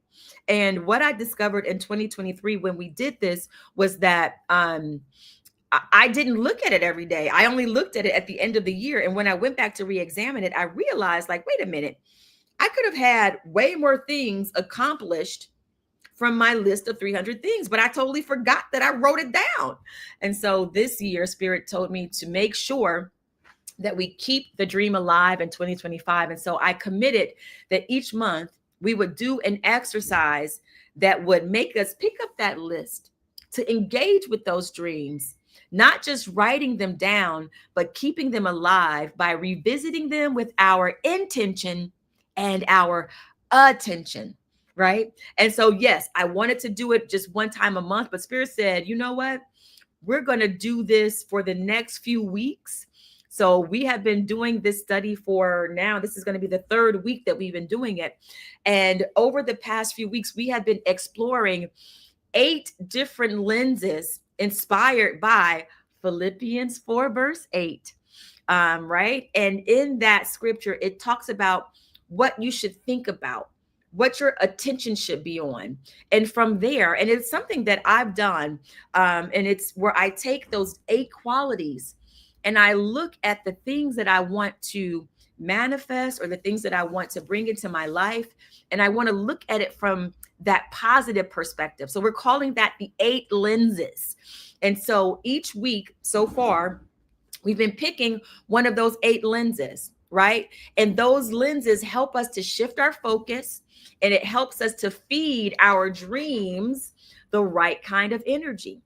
And what I discovered in 2023 when we did this was that I didn't look at it every day. I only looked at it at the end of the year. And when I went back to re-examine it, I realized, like, wait a minute, I could have had way more things accomplished from my list of 300 things, but I totally forgot that I wrote it down. And so this year, Spirit told me to make sure that we keep the dream alive in 2025. And so I committed that each month we would do an exercise that would make us pick up that list to engage with those dreams, not just writing them down, but keeping them alive by revisiting them with our intention and our attention. Right. And so, yes, I wanted to do it just one time a month, but Spirit said, you know what? We're going to do this for the next few weeks. So we have been doing this study for now. This is going to be the third week that we've been doing it. And over the past few weeks, we have been exploring 8 different lenses inspired by Philippians 4, verse 8. Right. And in that scripture, it talks about what you should think about, what your attention should be on. And from there, and it's something that I've done, and it's where I take those 8 qualities and I look at the things that I want to manifest or the things that I want to bring into my life. And I want to look at it from that positive perspective. So we're calling that the 8 lenses. And so each week so far, we've been picking one of those 8 lenses, right? And those lenses help us to shift our focus, and it helps us to feed our dreams the right kind of energy.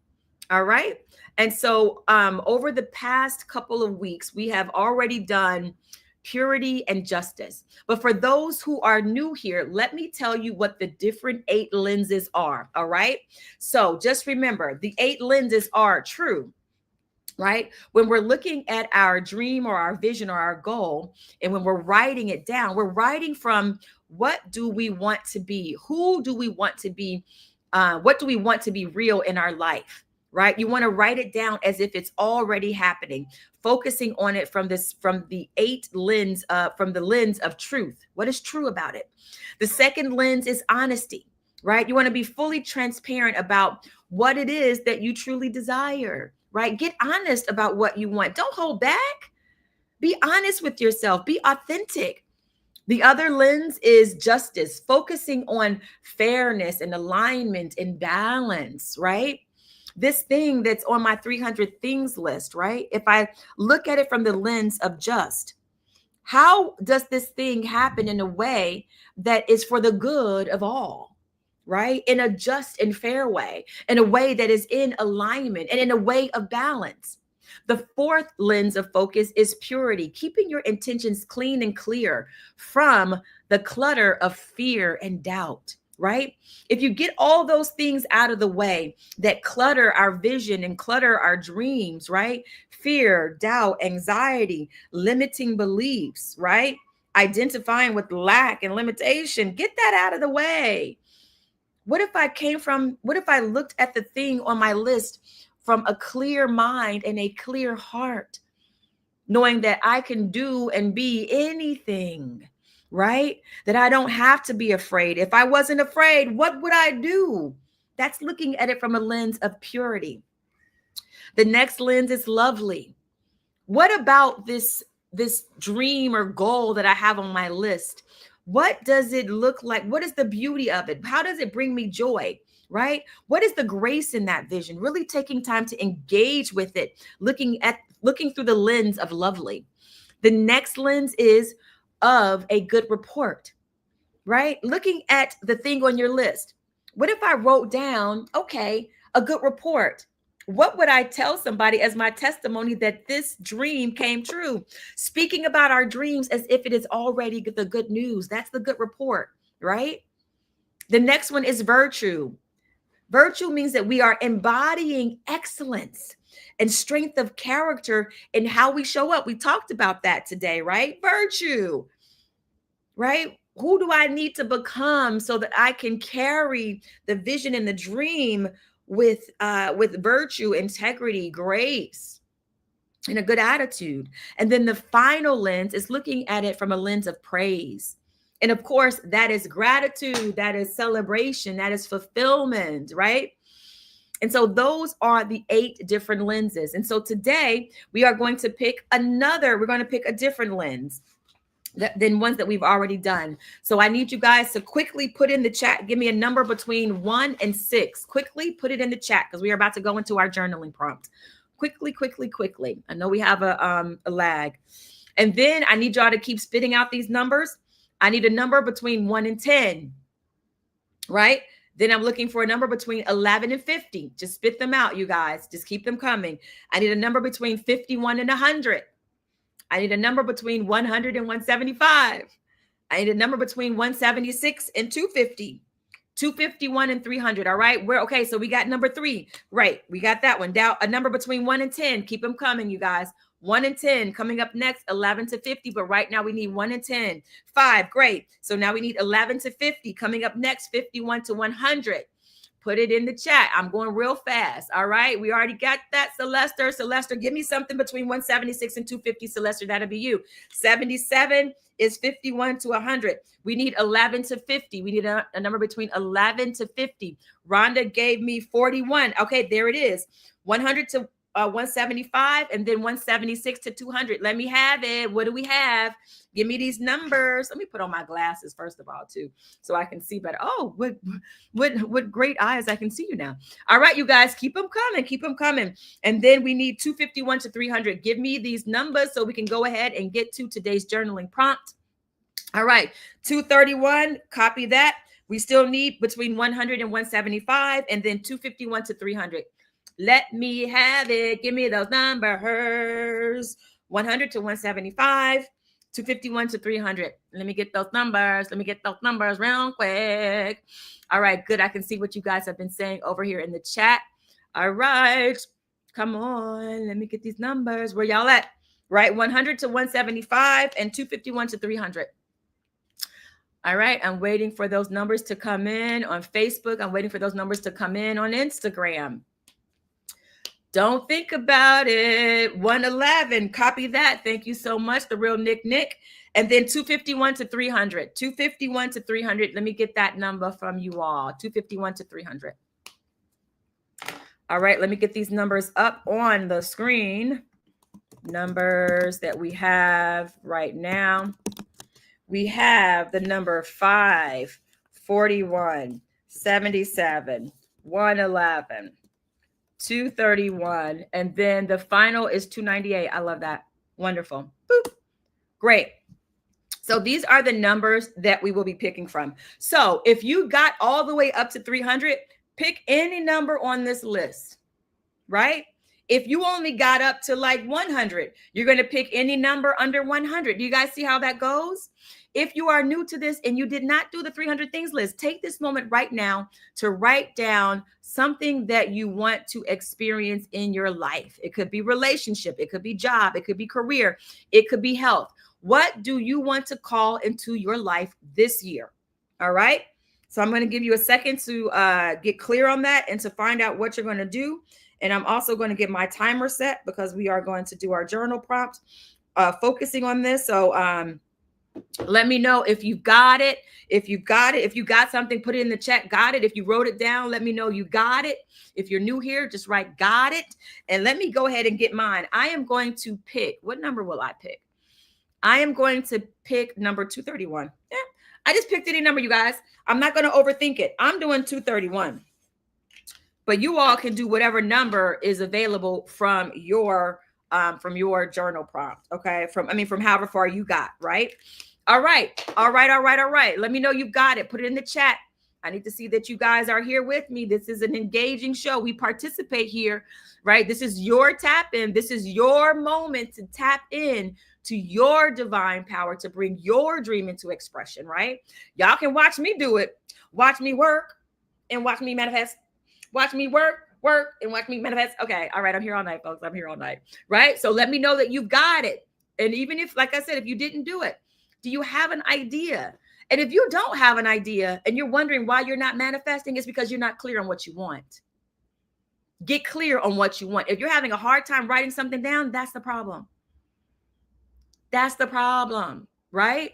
All right. And so over the past couple of weeks, we have already done purity and justice. But for those who are new here, let me tell you what the different 8 lenses are. All right. So just remember, the 8 lenses are true. Right? When we're looking at our dream or our vision or our goal, and when we're writing it down, we're writing from what do we want to be? Who do we want to be? What do we want to be real in our life? Right? You want to write it down as if it's already happening, focusing on it from the 8 lens, from the lens of truth. What is true about it? The second lens is honesty, right? You want to be fully transparent about what it is that you truly desire. Right? Get honest about what you want. Don't hold back. Be honest with yourself. Be authentic. The other lens is justice, focusing on fairness and alignment and balance, right? This thing that's on my 300 things list, right? If I look at it from the lens of just, how does this thing happen in a way that is for the good of all? Right? In a just and fair way, in a way that is in alignment and in a way of balance. The fourth lens of focus is purity, keeping your intentions clean and clear from the clutter of fear and doubt, right? If you get all those things out of the way that clutter our vision and clutter our dreams, right? Fear, doubt, anxiety, limiting beliefs, right? Identifying with lack and limitation, get that out of the way. What if I looked at the thing on my list from a clear mind and a clear heart, knowing that I can do and be anything, right? That I don't have to be afraid. If I wasn't afraid, what would I do? That's looking at it from a lens of purity. The next lens is lovely. What about this dream or goal that I have on my list? What does it look like? What is the beauty of it? How does it bring me joy? Right? What is the grace in that vision? Really taking time to engage with it, looking through the lens of lovely. The next lens is of a good report. right? Looking at the thing on your list. What if I wrote down, okay, a good report? What would I tell somebody as my testimony that this dream came true? Speaking about our dreams as if it is already the good news. That's the good report, right? The next one is virtue. Virtue means that we are embodying excellence and strength of character in how we show up. We talked about that today, right? Virtue, right? Who do I need to become so that I can carry the vision and the dream with virtue, integrity, grace, and a good attitude? And then the final lens is looking at it from a lens of praise. And of course, that is gratitude, that is celebration, that is fulfillment, right? And so those are the 8 different lenses. And so today we are going to pick we're going to pick a different lens than ones that we've already done. So I need you guys to quickly put in the chat. Give me a number between 1 and 6. Quickly put it in the chat because we are about to go into our journaling prompt. Quickly. I know we have a lag. And then I need y'all to keep spitting out these numbers. I need a number between 1 and 10, right? Then I'm looking for a number between 11 and 50. Just spit them out, you guys. Just keep them coming. I need a number between 51 and 100. I need a number between 100 and 175. I need a number between 176 and 250. 251 and 300. All right. We're okay. So we got number 3. Right. We got that one down. A number between 1 and 10. Keep them coming, you guys. 1 and 10 coming up next, 11 to 50. But right now we need 1 and 10. 5. Great. So now we need 11 to 50 coming up next, 51 to 100. Put it in the chat. I'm going real fast. All right. We already got that. Celeste, give me something between 176 and 250. Celeste, that'll be you. 77 is 51 to 100. We need 11 to 50. We need a number between 11 to 50. Rhonda gave me 41. Okay, there it is. 100 to 175 and then 176 to 200. Let me have it. What do we have? Give me these numbers. Let me put on my glasses first of all too, so I can see better. Oh, what great eyes. I can see you now. All right, you guys, keep them coming. And then we need 251 to 300. Give me these numbers so we can go ahead and get to today's journaling prompt. All right, 231, copy that. We still need between 100 and 175 and then 251 to 300. Let me have it. Give me those numbers. 100 to 175, 251 to 300. Let me get those numbers. Real quick. All right, good. I can see what you guys have been saying over here in the chat. All right. Come on. Let me get these numbers. Where y'all at? Right, 100 to 175 and 251 to 300. All right, I'm waiting for those numbers to come in on Facebook. I'm waiting for those numbers to come in on Instagram. Don't think about it. 111, copy that. Thank you so much, the real Nick. And then 251 to 300. 251 to 300. Let me get that number from you all. 251 to 300. All right, let me get these numbers up on the screen. Numbers that we have right now. We have the number 5, 41, 77, 111. 231, and then the final is 298. I love that. Wonderful. Boop. Great. So these are the numbers that we will be picking from. So if you got all the way up to 300, pick any number on this list, right? If you only got up to like 100, you're going to pick any number under 100. Do you guys see how that goes? If you are new to this and you did not do the 300 things list, take this moment right now to write down something that you want to experience in your life. It could be relationship, it could be job, it could be career, it could be health. What do you want to call into your life this year? All right. So I'm going to give you a second to get clear on that and to find out what you're going to do. And I'm also going to get my timer set because we are going to do our journal prompt focusing on this. So let me know if you've got it. If you got something, put it in the chat. Got it. If you wrote it down, let me know you got it. If you're new here, just write got it. And let me go ahead and get mine. I am going to pick. What number will I pick? I am going to pick number 231. Yeah, I just picked any number, you guys. I'm not going to overthink it. I'm doing 231. But you all can do whatever number is available from your from your journal prompt. Okay. From however far you got, right? All right. All right. All right. All right. Let me know you've got it. Put it in the chat. I need to see that you guys are here with me. This is an engaging show. We participate here, right? This is your tap in. This is your moment to tap in to your divine power to bring your dream into expression, right? Y'all can watch me do it. Watch me work and watch me manifest. Watch me work, and watch me manifest. Okay. All right. I'm here all night, folks. I'm here all night, right? So let me know that you've got it. And even if, like I said, if you didn't do it, do you have an idea? And if you don't have an idea and you're wondering why you're not manifesting, it's because you're not clear on what you want. Get clear on what you want. If you're having a hard time writing something down, that's the problem. That's the problem, right?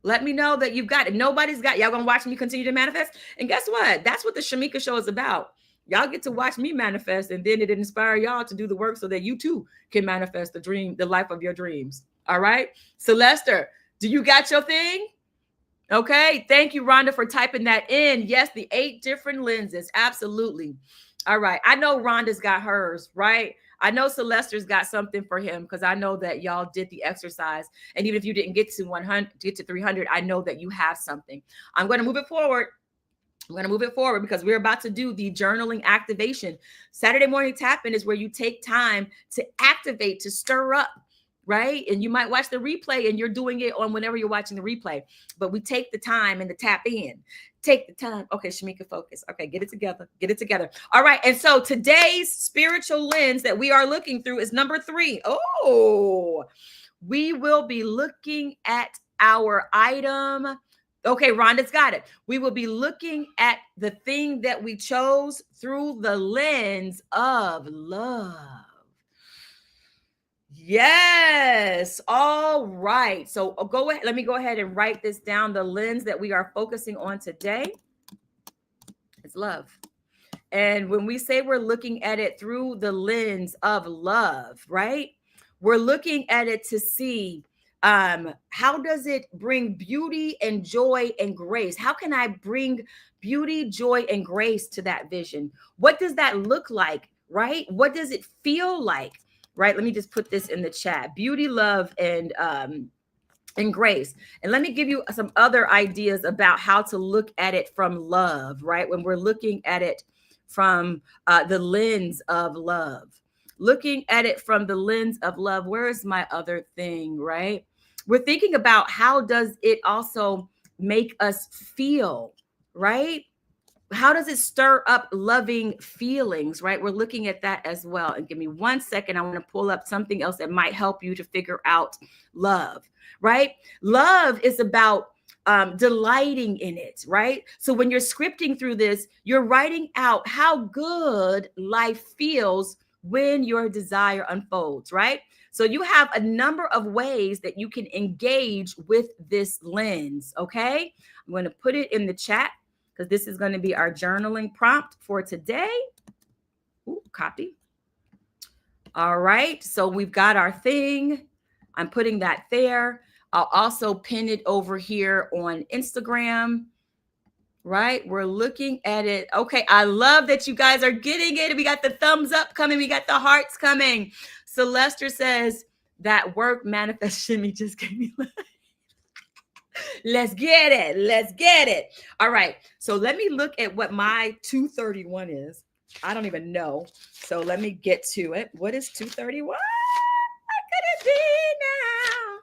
Let me know that you've got it. Nobody's got, y'all gonna watch me continue to manifest. And guess what? That's what the Shamika show is about. Y'all get to watch me manifest, and then it inspire y'all to do the work so that you too can manifest the dream, the life of your dreams. All right. Celeste, do you got your thing? Okay. Thank you, Rhonda, for typing that in. Yes, the 8 different lenses. Absolutely. All right. I know Rhonda's got hers, right? I know Sylvester's got something for him because I know that y'all did the exercise. And even if you didn't get to 100, get to 300, I know that you have something. I'm going to move it forward. I'm going to move it forward because we're about to do the journaling activation. Saturday morning tap-in is where you take time to activate, to stir up, right? And you might watch the replay and you're doing it on whenever you're watching the replay. But we take the time and the tap in. Take the time. Okay, Shamika, focus. Okay, get it together. Get it together. All right. And so today's spiritual lens that we are looking through is number 3. Oh, we will be looking at our item. Okay, Rhonda's got it. We will be looking at the thing that we chose through the lens of love. Yes. All right. So go ahead. Let me go ahead and write this down. The lens that we are focusing on today is love. And when we say we're looking at it through the lens of love, right? We're looking at it to see how does it bring beauty and joy and grace? How can I bring beauty, joy, and grace to that vision? What does that look like, right? What does it feel like, right? Let me just put this in the chat. Beauty, love, and grace. And let me give you some other ideas about how to look at it from love, right? When we're looking at it from the lens of love. Looking at it from the lens of love. Where is my other thing, right? We're thinking about how does it also make us feel, right? How does it stir up loving feelings, right? We're looking at that as well. And give me 1 second. I want to pull up something else that might help you to figure out love, right? Love is about delighting in it, right? So when you're scripting through this, you're writing out how good life feels when your desire unfolds, right? So you have a number of ways that you can engage with this lens, okay? I'm going to put it in the chat because this is going to be our journaling prompt for today. Ooh, copy. All right. So we've got our thing. I'm putting that there. I'll also pin it over here on Instagram. Right. We're looking at it. Okay. I love that you guys are getting it. We got the thumbs up coming. We got the hearts coming. Celeste says that work manifest shimmy just gave me. Let's get it. Let's get it. All right. So let me look at what my 231 is. I don't even know. So let me get to it. What is 231? What could it be now?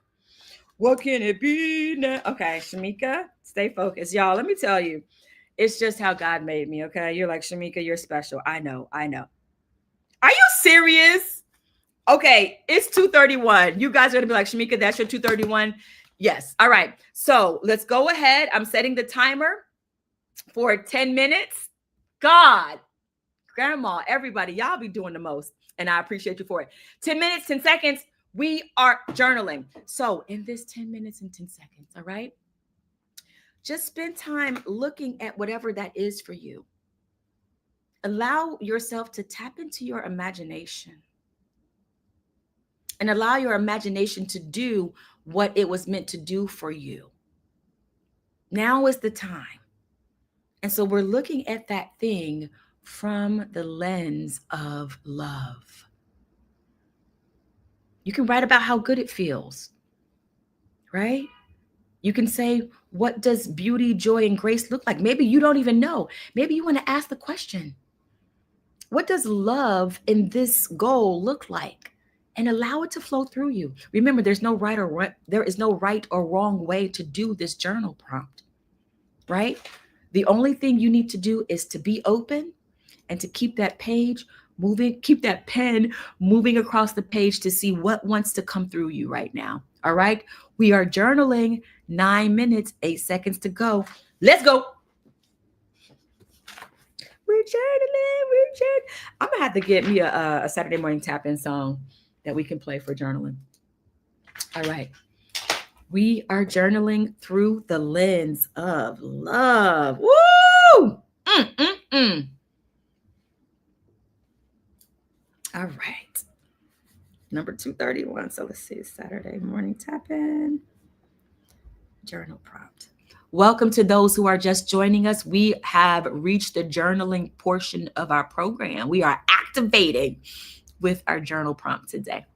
What can it be now? Okay, Shamika, stay focused. Y'all, let me tell you, it's just how God made me, okay? You're like, Shamika, you're special. I know. Are you serious? Okay, it's 231. You guys are going to be like, Shamika, that's your 231? Yes. All right. So let's go ahead. I'm setting the timer for 10 minutes. God, grandma, everybody, y'all be doing the most. And I appreciate you for it. 10 minutes, 10 seconds. We are journaling. So in this 10 minutes and 10 seconds, all right, just spend time looking at whatever that is for you. Allow yourself to tap into your imagination and allow your imagination to do what it was meant to do for you. Now is the time. And so we're looking at that thing from the lens of love. You can write about how good it feels, right? You can say, what does beauty, joy, and grace look like? Maybe you don't even know. Maybe you want to ask the question, what does love in this goal look like? And allow it to flow through you. Remember, there is no right or wrong way to do this journal prompt, right? The only thing you need to do is to be open and to keep that page moving, keep that pen moving across the page to see what wants to come through you right now. All right. We are journaling 9 minutes, 8 seconds to go. Let's go. We're journaling. I'm going to have to get me a Saturday morning tap in song that we can play for journaling. All right. We are journaling through the lens of love. Woo! All right. Number 231. So let's see. Saturday morning tap in. Journal prompt. Welcome to those who are just joining us. We have reached the journaling portion of our program. We are activating with our journal prompt today.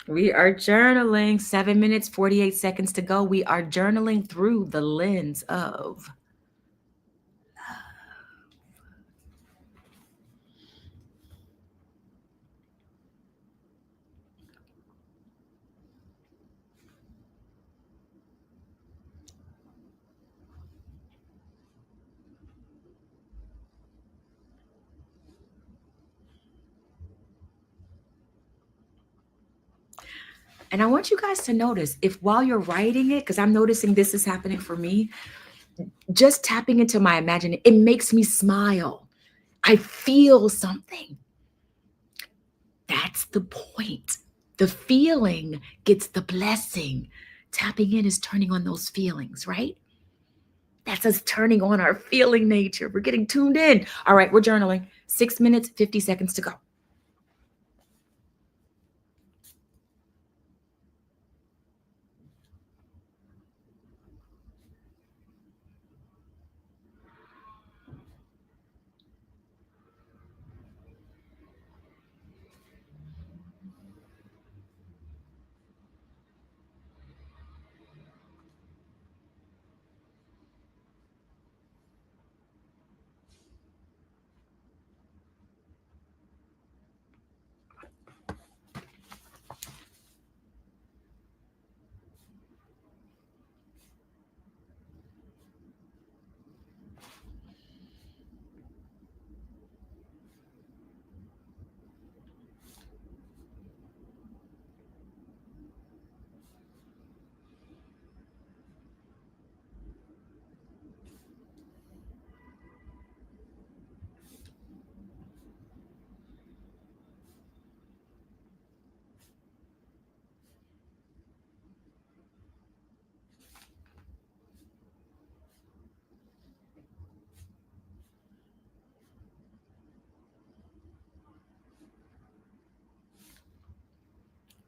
We are journaling 7 minutes, 48 seconds to go. We are journaling through the lens of And I want you guys to notice if while you're writing it, because I'm noticing this is happening for me, just tapping into my imagination, it makes me smile. I feel something. That's the point. The feeling gets the blessing. Tapping in is turning on those feelings, right? That's us turning on our feeling nature. We're getting tuned in. All right, we're journaling. 6 minutes, 50 seconds to go.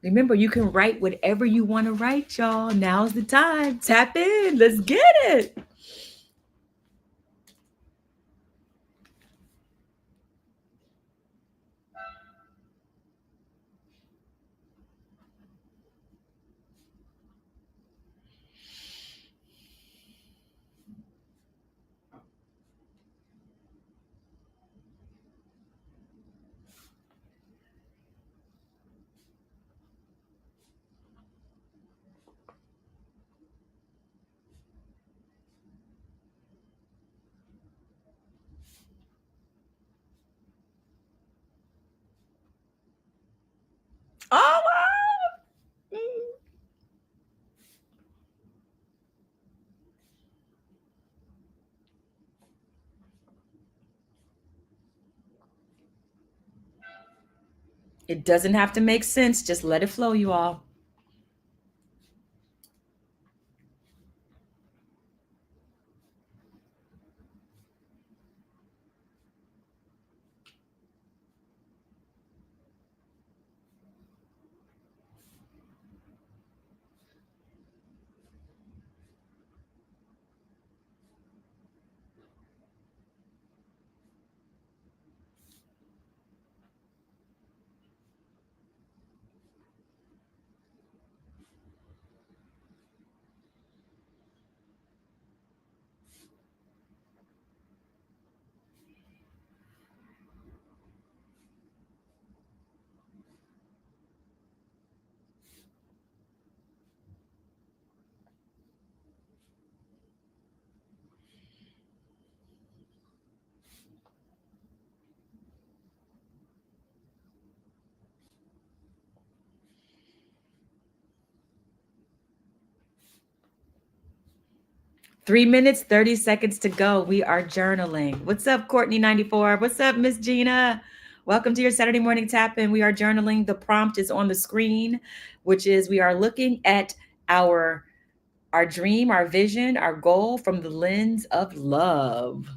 Remember, you can write whatever you want to write, y'all. Now's the time. Tap in. Let's get it. It doesn't have to make sense. Just let it flow, you all. Three minutes, 30 seconds to go. We are journaling. What's up, Courtney94? What's up, Miss Gina? Welcome to your Saturday morning tap in. We are journaling. The prompt is on the screen, which is we are looking at our dream, our vision, our goal from the lens of love.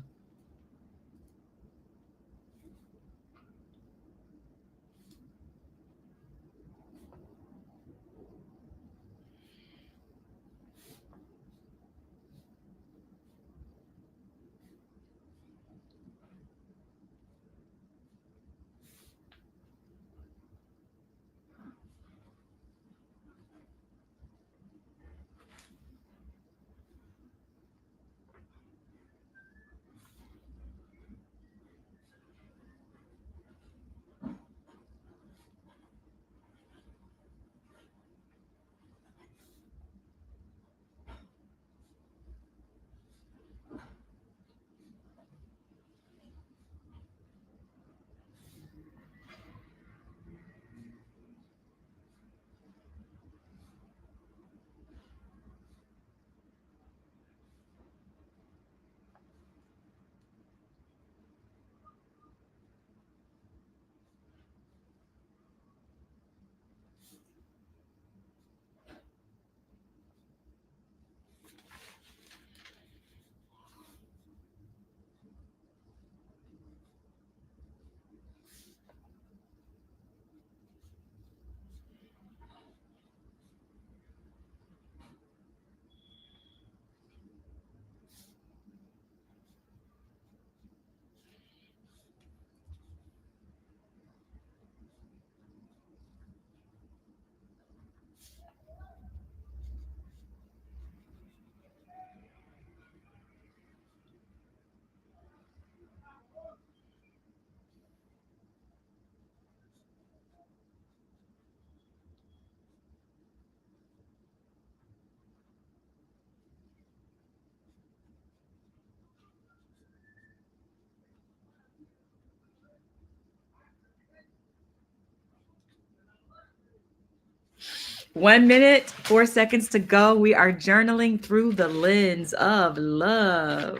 One minute, 4 seconds to go. We are journaling through the lens of love.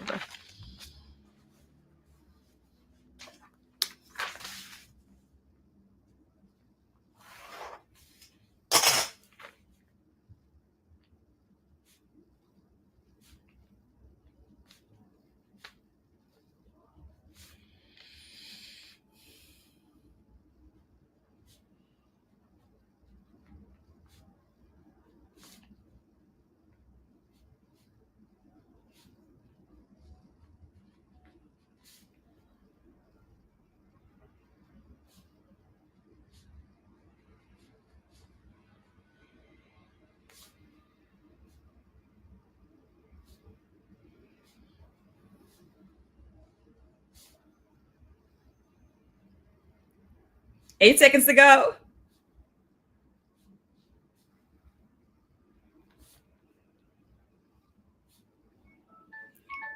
8 seconds to go.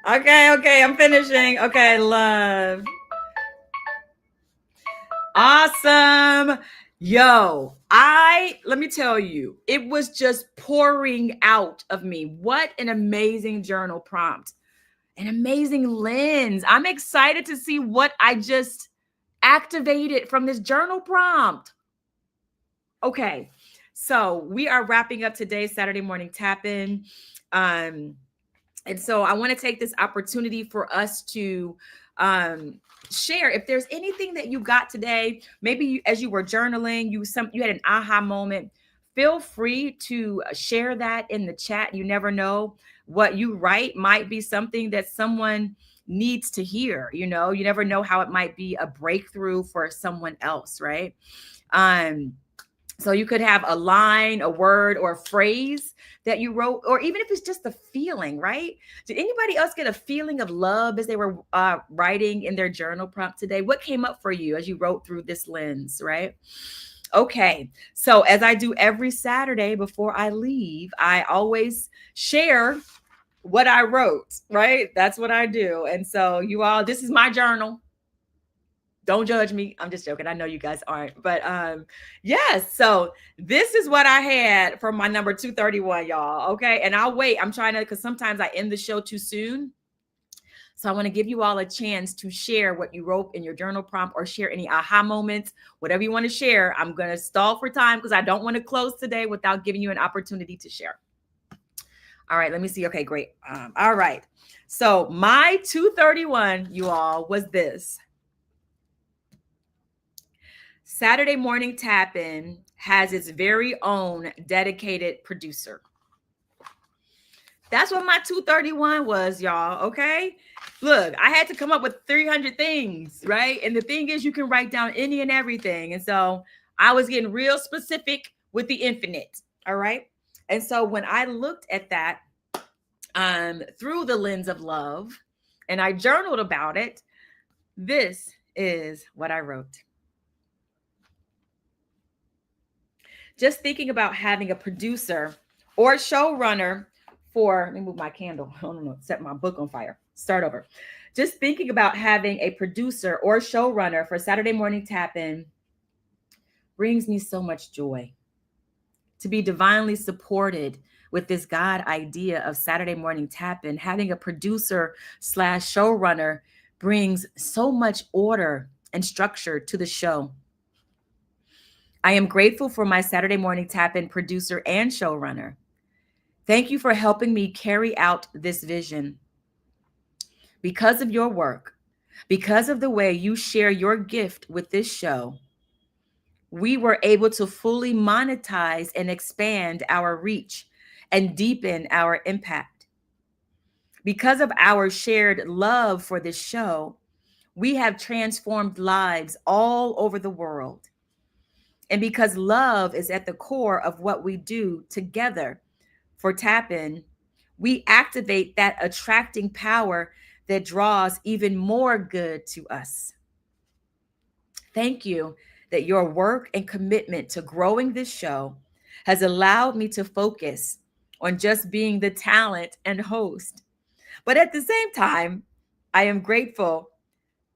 Okay, I'm finishing. Okay, love. Awesome. Yo, let me tell you, it was just pouring out of me. What an amazing journal prompt, an amazing lens. I'm excited to see what I just activated from this journal prompt. Okay. So we are wrapping up today's Saturday morning tap-in. Um, and so I want to take this opportunity for us to share if there's anything that you got today. Maybe as you were journaling, you had an aha moment. Feel free to share that in the chat. You never know, what you write might be something that someone needs to hear. You never know how it might be a breakthrough for someone else, right? Um, so you could have a line, a word, or a phrase that you wrote, or even if it's just a feeling, right? Did anybody else get a feeling of love as they were writing in their journal prompt today? What came up for you as you wrote through this lens, right? Okay, so as I do every Saturday before I leave, I always share what I wrote, right? That's what I do. And so you all, this is my journal. Don't judge me. I'm just joking. I know you guys aren't. But yes, so this is what I had for my number 231, y'all. Okay. And I'll wait. I'm trying to, because sometimes I end the show too soon. So I want to give you all a chance to share what you wrote in your journal prompt, or share any aha moments, whatever you want to share. I'm going to stall for time because I don't want to close today without giving you an opportunity to share. All right, let me see. Okay, great. All right. So my 231, you all, was this. Saturday Morning Tap-In has its very own dedicated producer. That's what my 231 was, y'all. Okay. Look, I had to come up with 300 things, right? And the thing is, you can write down any and everything. And so I was getting real specific with the infinite. All right. And so when I looked at that through the lens of love, and I journaled about it, this is what I wrote. Just thinking about having a producer or showrunner for, let me move my candle. Oh, no, set my book on fire. Start over. Just thinking about having a producer or showrunner for Saturday Morning Tap-In brings me so much joy. To be divinely supported with this God idea of Saturday Morning Tap-In, having a producer / showrunner brings so much order and structure to the show. I am grateful for my Saturday Morning Tap-In producer and showrunner. Thank you for helping me carry out this vision. Because of your work, because of the way you share your gift with this show, we were able to fully monetize and expand our reach and deepen our impact. Because of our shared love for this show, we have transformed lives all over the world. And because love is at the core of what we do together for Tap-In, we activate that attracting power that draws even more good to us. Thank you that your work and commitment to growing this show has allowed me to focus on just being the talent and host. But at the same time, I am grateful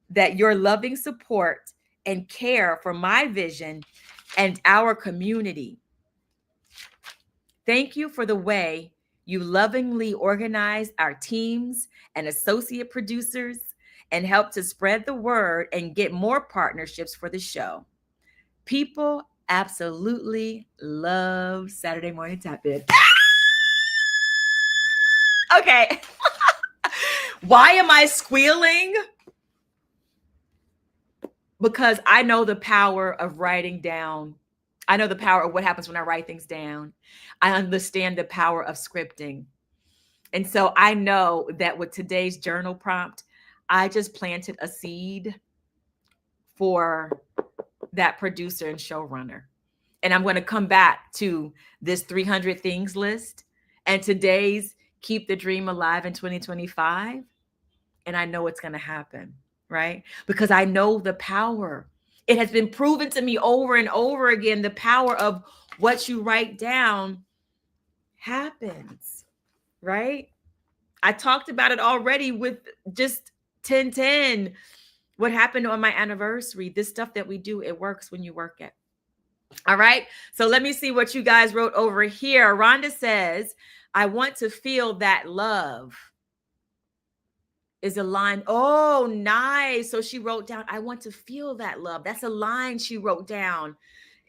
that your loving support and care for my vision and our community. Thank you for the way you lovingly organize our teams and associate producers and help to spread the word and get more partnerships for the show. People absolutely love Saturday Morning Tap-In. Okay. Why am I squealing? Because I know the power of writing down. I know the power of what happens when I write things down. I understand the power of scripting. And so I know that with today's journal prompt, I just planted a seed for that producer and showrunner. And I'm going to come back to this 300 things list and today's Keep the Dream Alive in 2025. And I know it's going to happen, right? Because I know the power. It has been proven to me over and over again. The power of what you write down happens, right? I talked about it already with just 1010. What happened on my anniversary? This stuff that we do, it works when you work it. All right. So let me see what you guys wrote over here. Rhonda says, I want to feel that love is a line. Oh, nice. So she wrote down, I want to feel that love. That's a line she wrote down.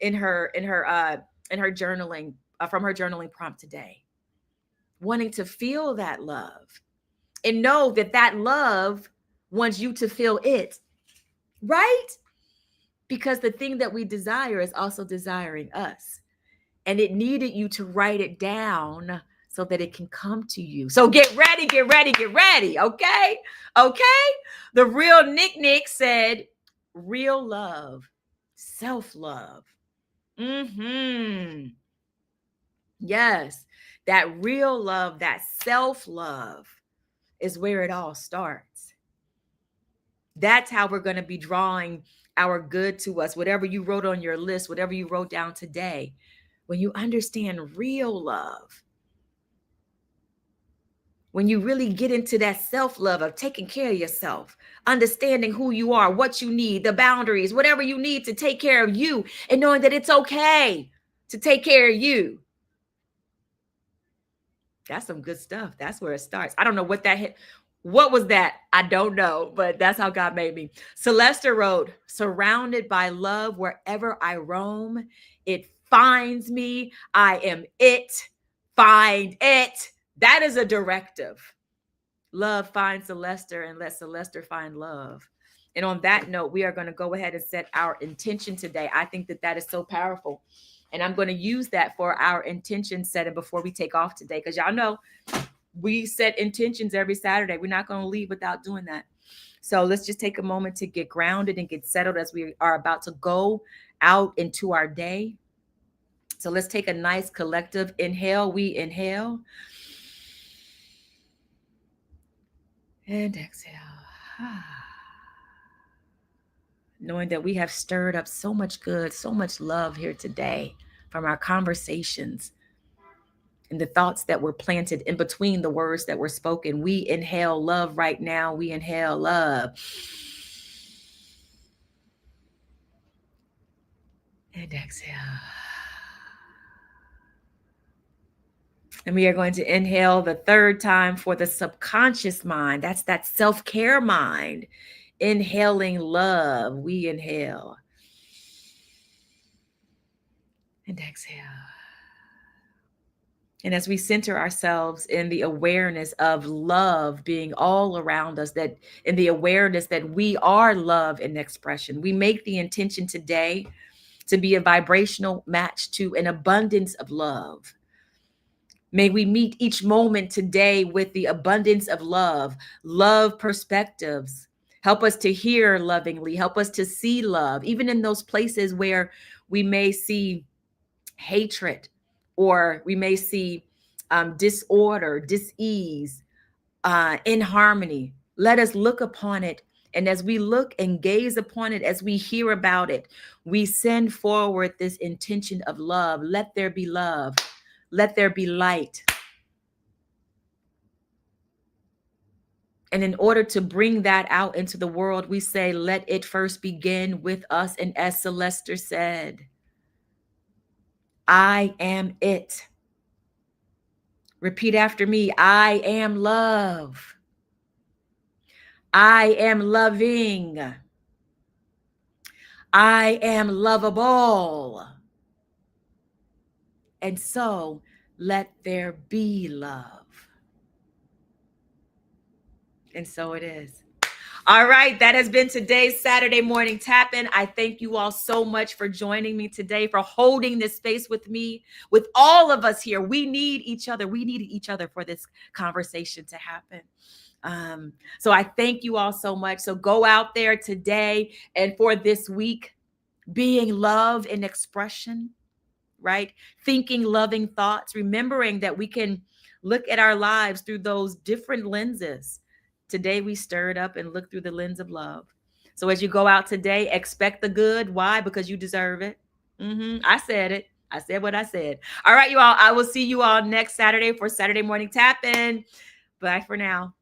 in her journaling, from her journaling prompt today. Wanting to feel that love and know that that love wants you to feel it, right? Because the thing that we desire is also desiring us. And it needed you to write it down so that it can come to you. So get ready, get ready, get ready. Okay? Okay? The real Nick said, real love, self-love. Yes. That real love, that self-love is where it all starts. That's how we're going to be drawing our good to us. Whatever you wrote on your list, whatever you wrote down today, when you understand real love, when you really get into that self-love of taking care of yourself, understanding who you are, what you need, the boundaries, whatever you need to take care of you, and knowing that it's okay to take care of you. That's some good stuff. That's where it starts. I don't know what that hit. What was that? I don't know, but that's how God made me. Celeste wrote, surrounded by love wherever I roam, it finds me. I am it. Find it. That is a directive. Love finds Celeste and let Celeste find love. And on that note, we are going to go ahead and set our intention today. I think that that is so powerful. And I'm going to use that for our intention setting before we take off today. Because y'all know we set intentions every Saturday. We're not going to leave without doing that. So let's just take a moment to get grounded and get settled as we are about to go out into our day. So let's take a nice collective inhale. We inhale. And exhale. Knowing that we have stirred up so much good, so much love here today from our conversations and the thoughts that were planted in between the words that were spoken. We inhale love right now. We inhale love. And exhale. And we are going to inhale the third time for the subconscious mind. That's that self-care mind. Inhaling love. We inhale. And exhale. And as we center ourselves in the awareness of love being all around us, that in the awareness that we are love in expression, we make the intention today to be a vibrational match to an abundance of love. May we meet each moment today with the abundance of love, love perspectives. Help us to hear lovingly, help us to see love, even in those places where we may see hatred, or we may see disorder, dis-ease, inharmony. Let us look upon it. And as we look and gaze upon it, as we hear about it, we send forward this intention of love. Let there be love. Let there be light. And in order to bring that out into the world, we say, let it first begin with us. And as Celeste said, I am it. Repeat after me. I am love. I am loving. I am lovable. And so let there be love. And so it is. All right, that has been today's Saturday morning tap-in. I thank you all so much for joining me today, for holding this space with me, with all of us here. We need each other. We needed each other for this conversation to happen. So I thank you all so much. So go out there today and for this week, being love in expression, right? Thinking loving thoughts, remembering that we can look at our lives through those different lenses. Today, we stirred up and looked through the lens of love. So as you go out today, expect the good. Why? Because you deserve it. I said it. I said what I said. All right, you all. I will see you all next Saturday for Saturday morning tap-in. Bye for now.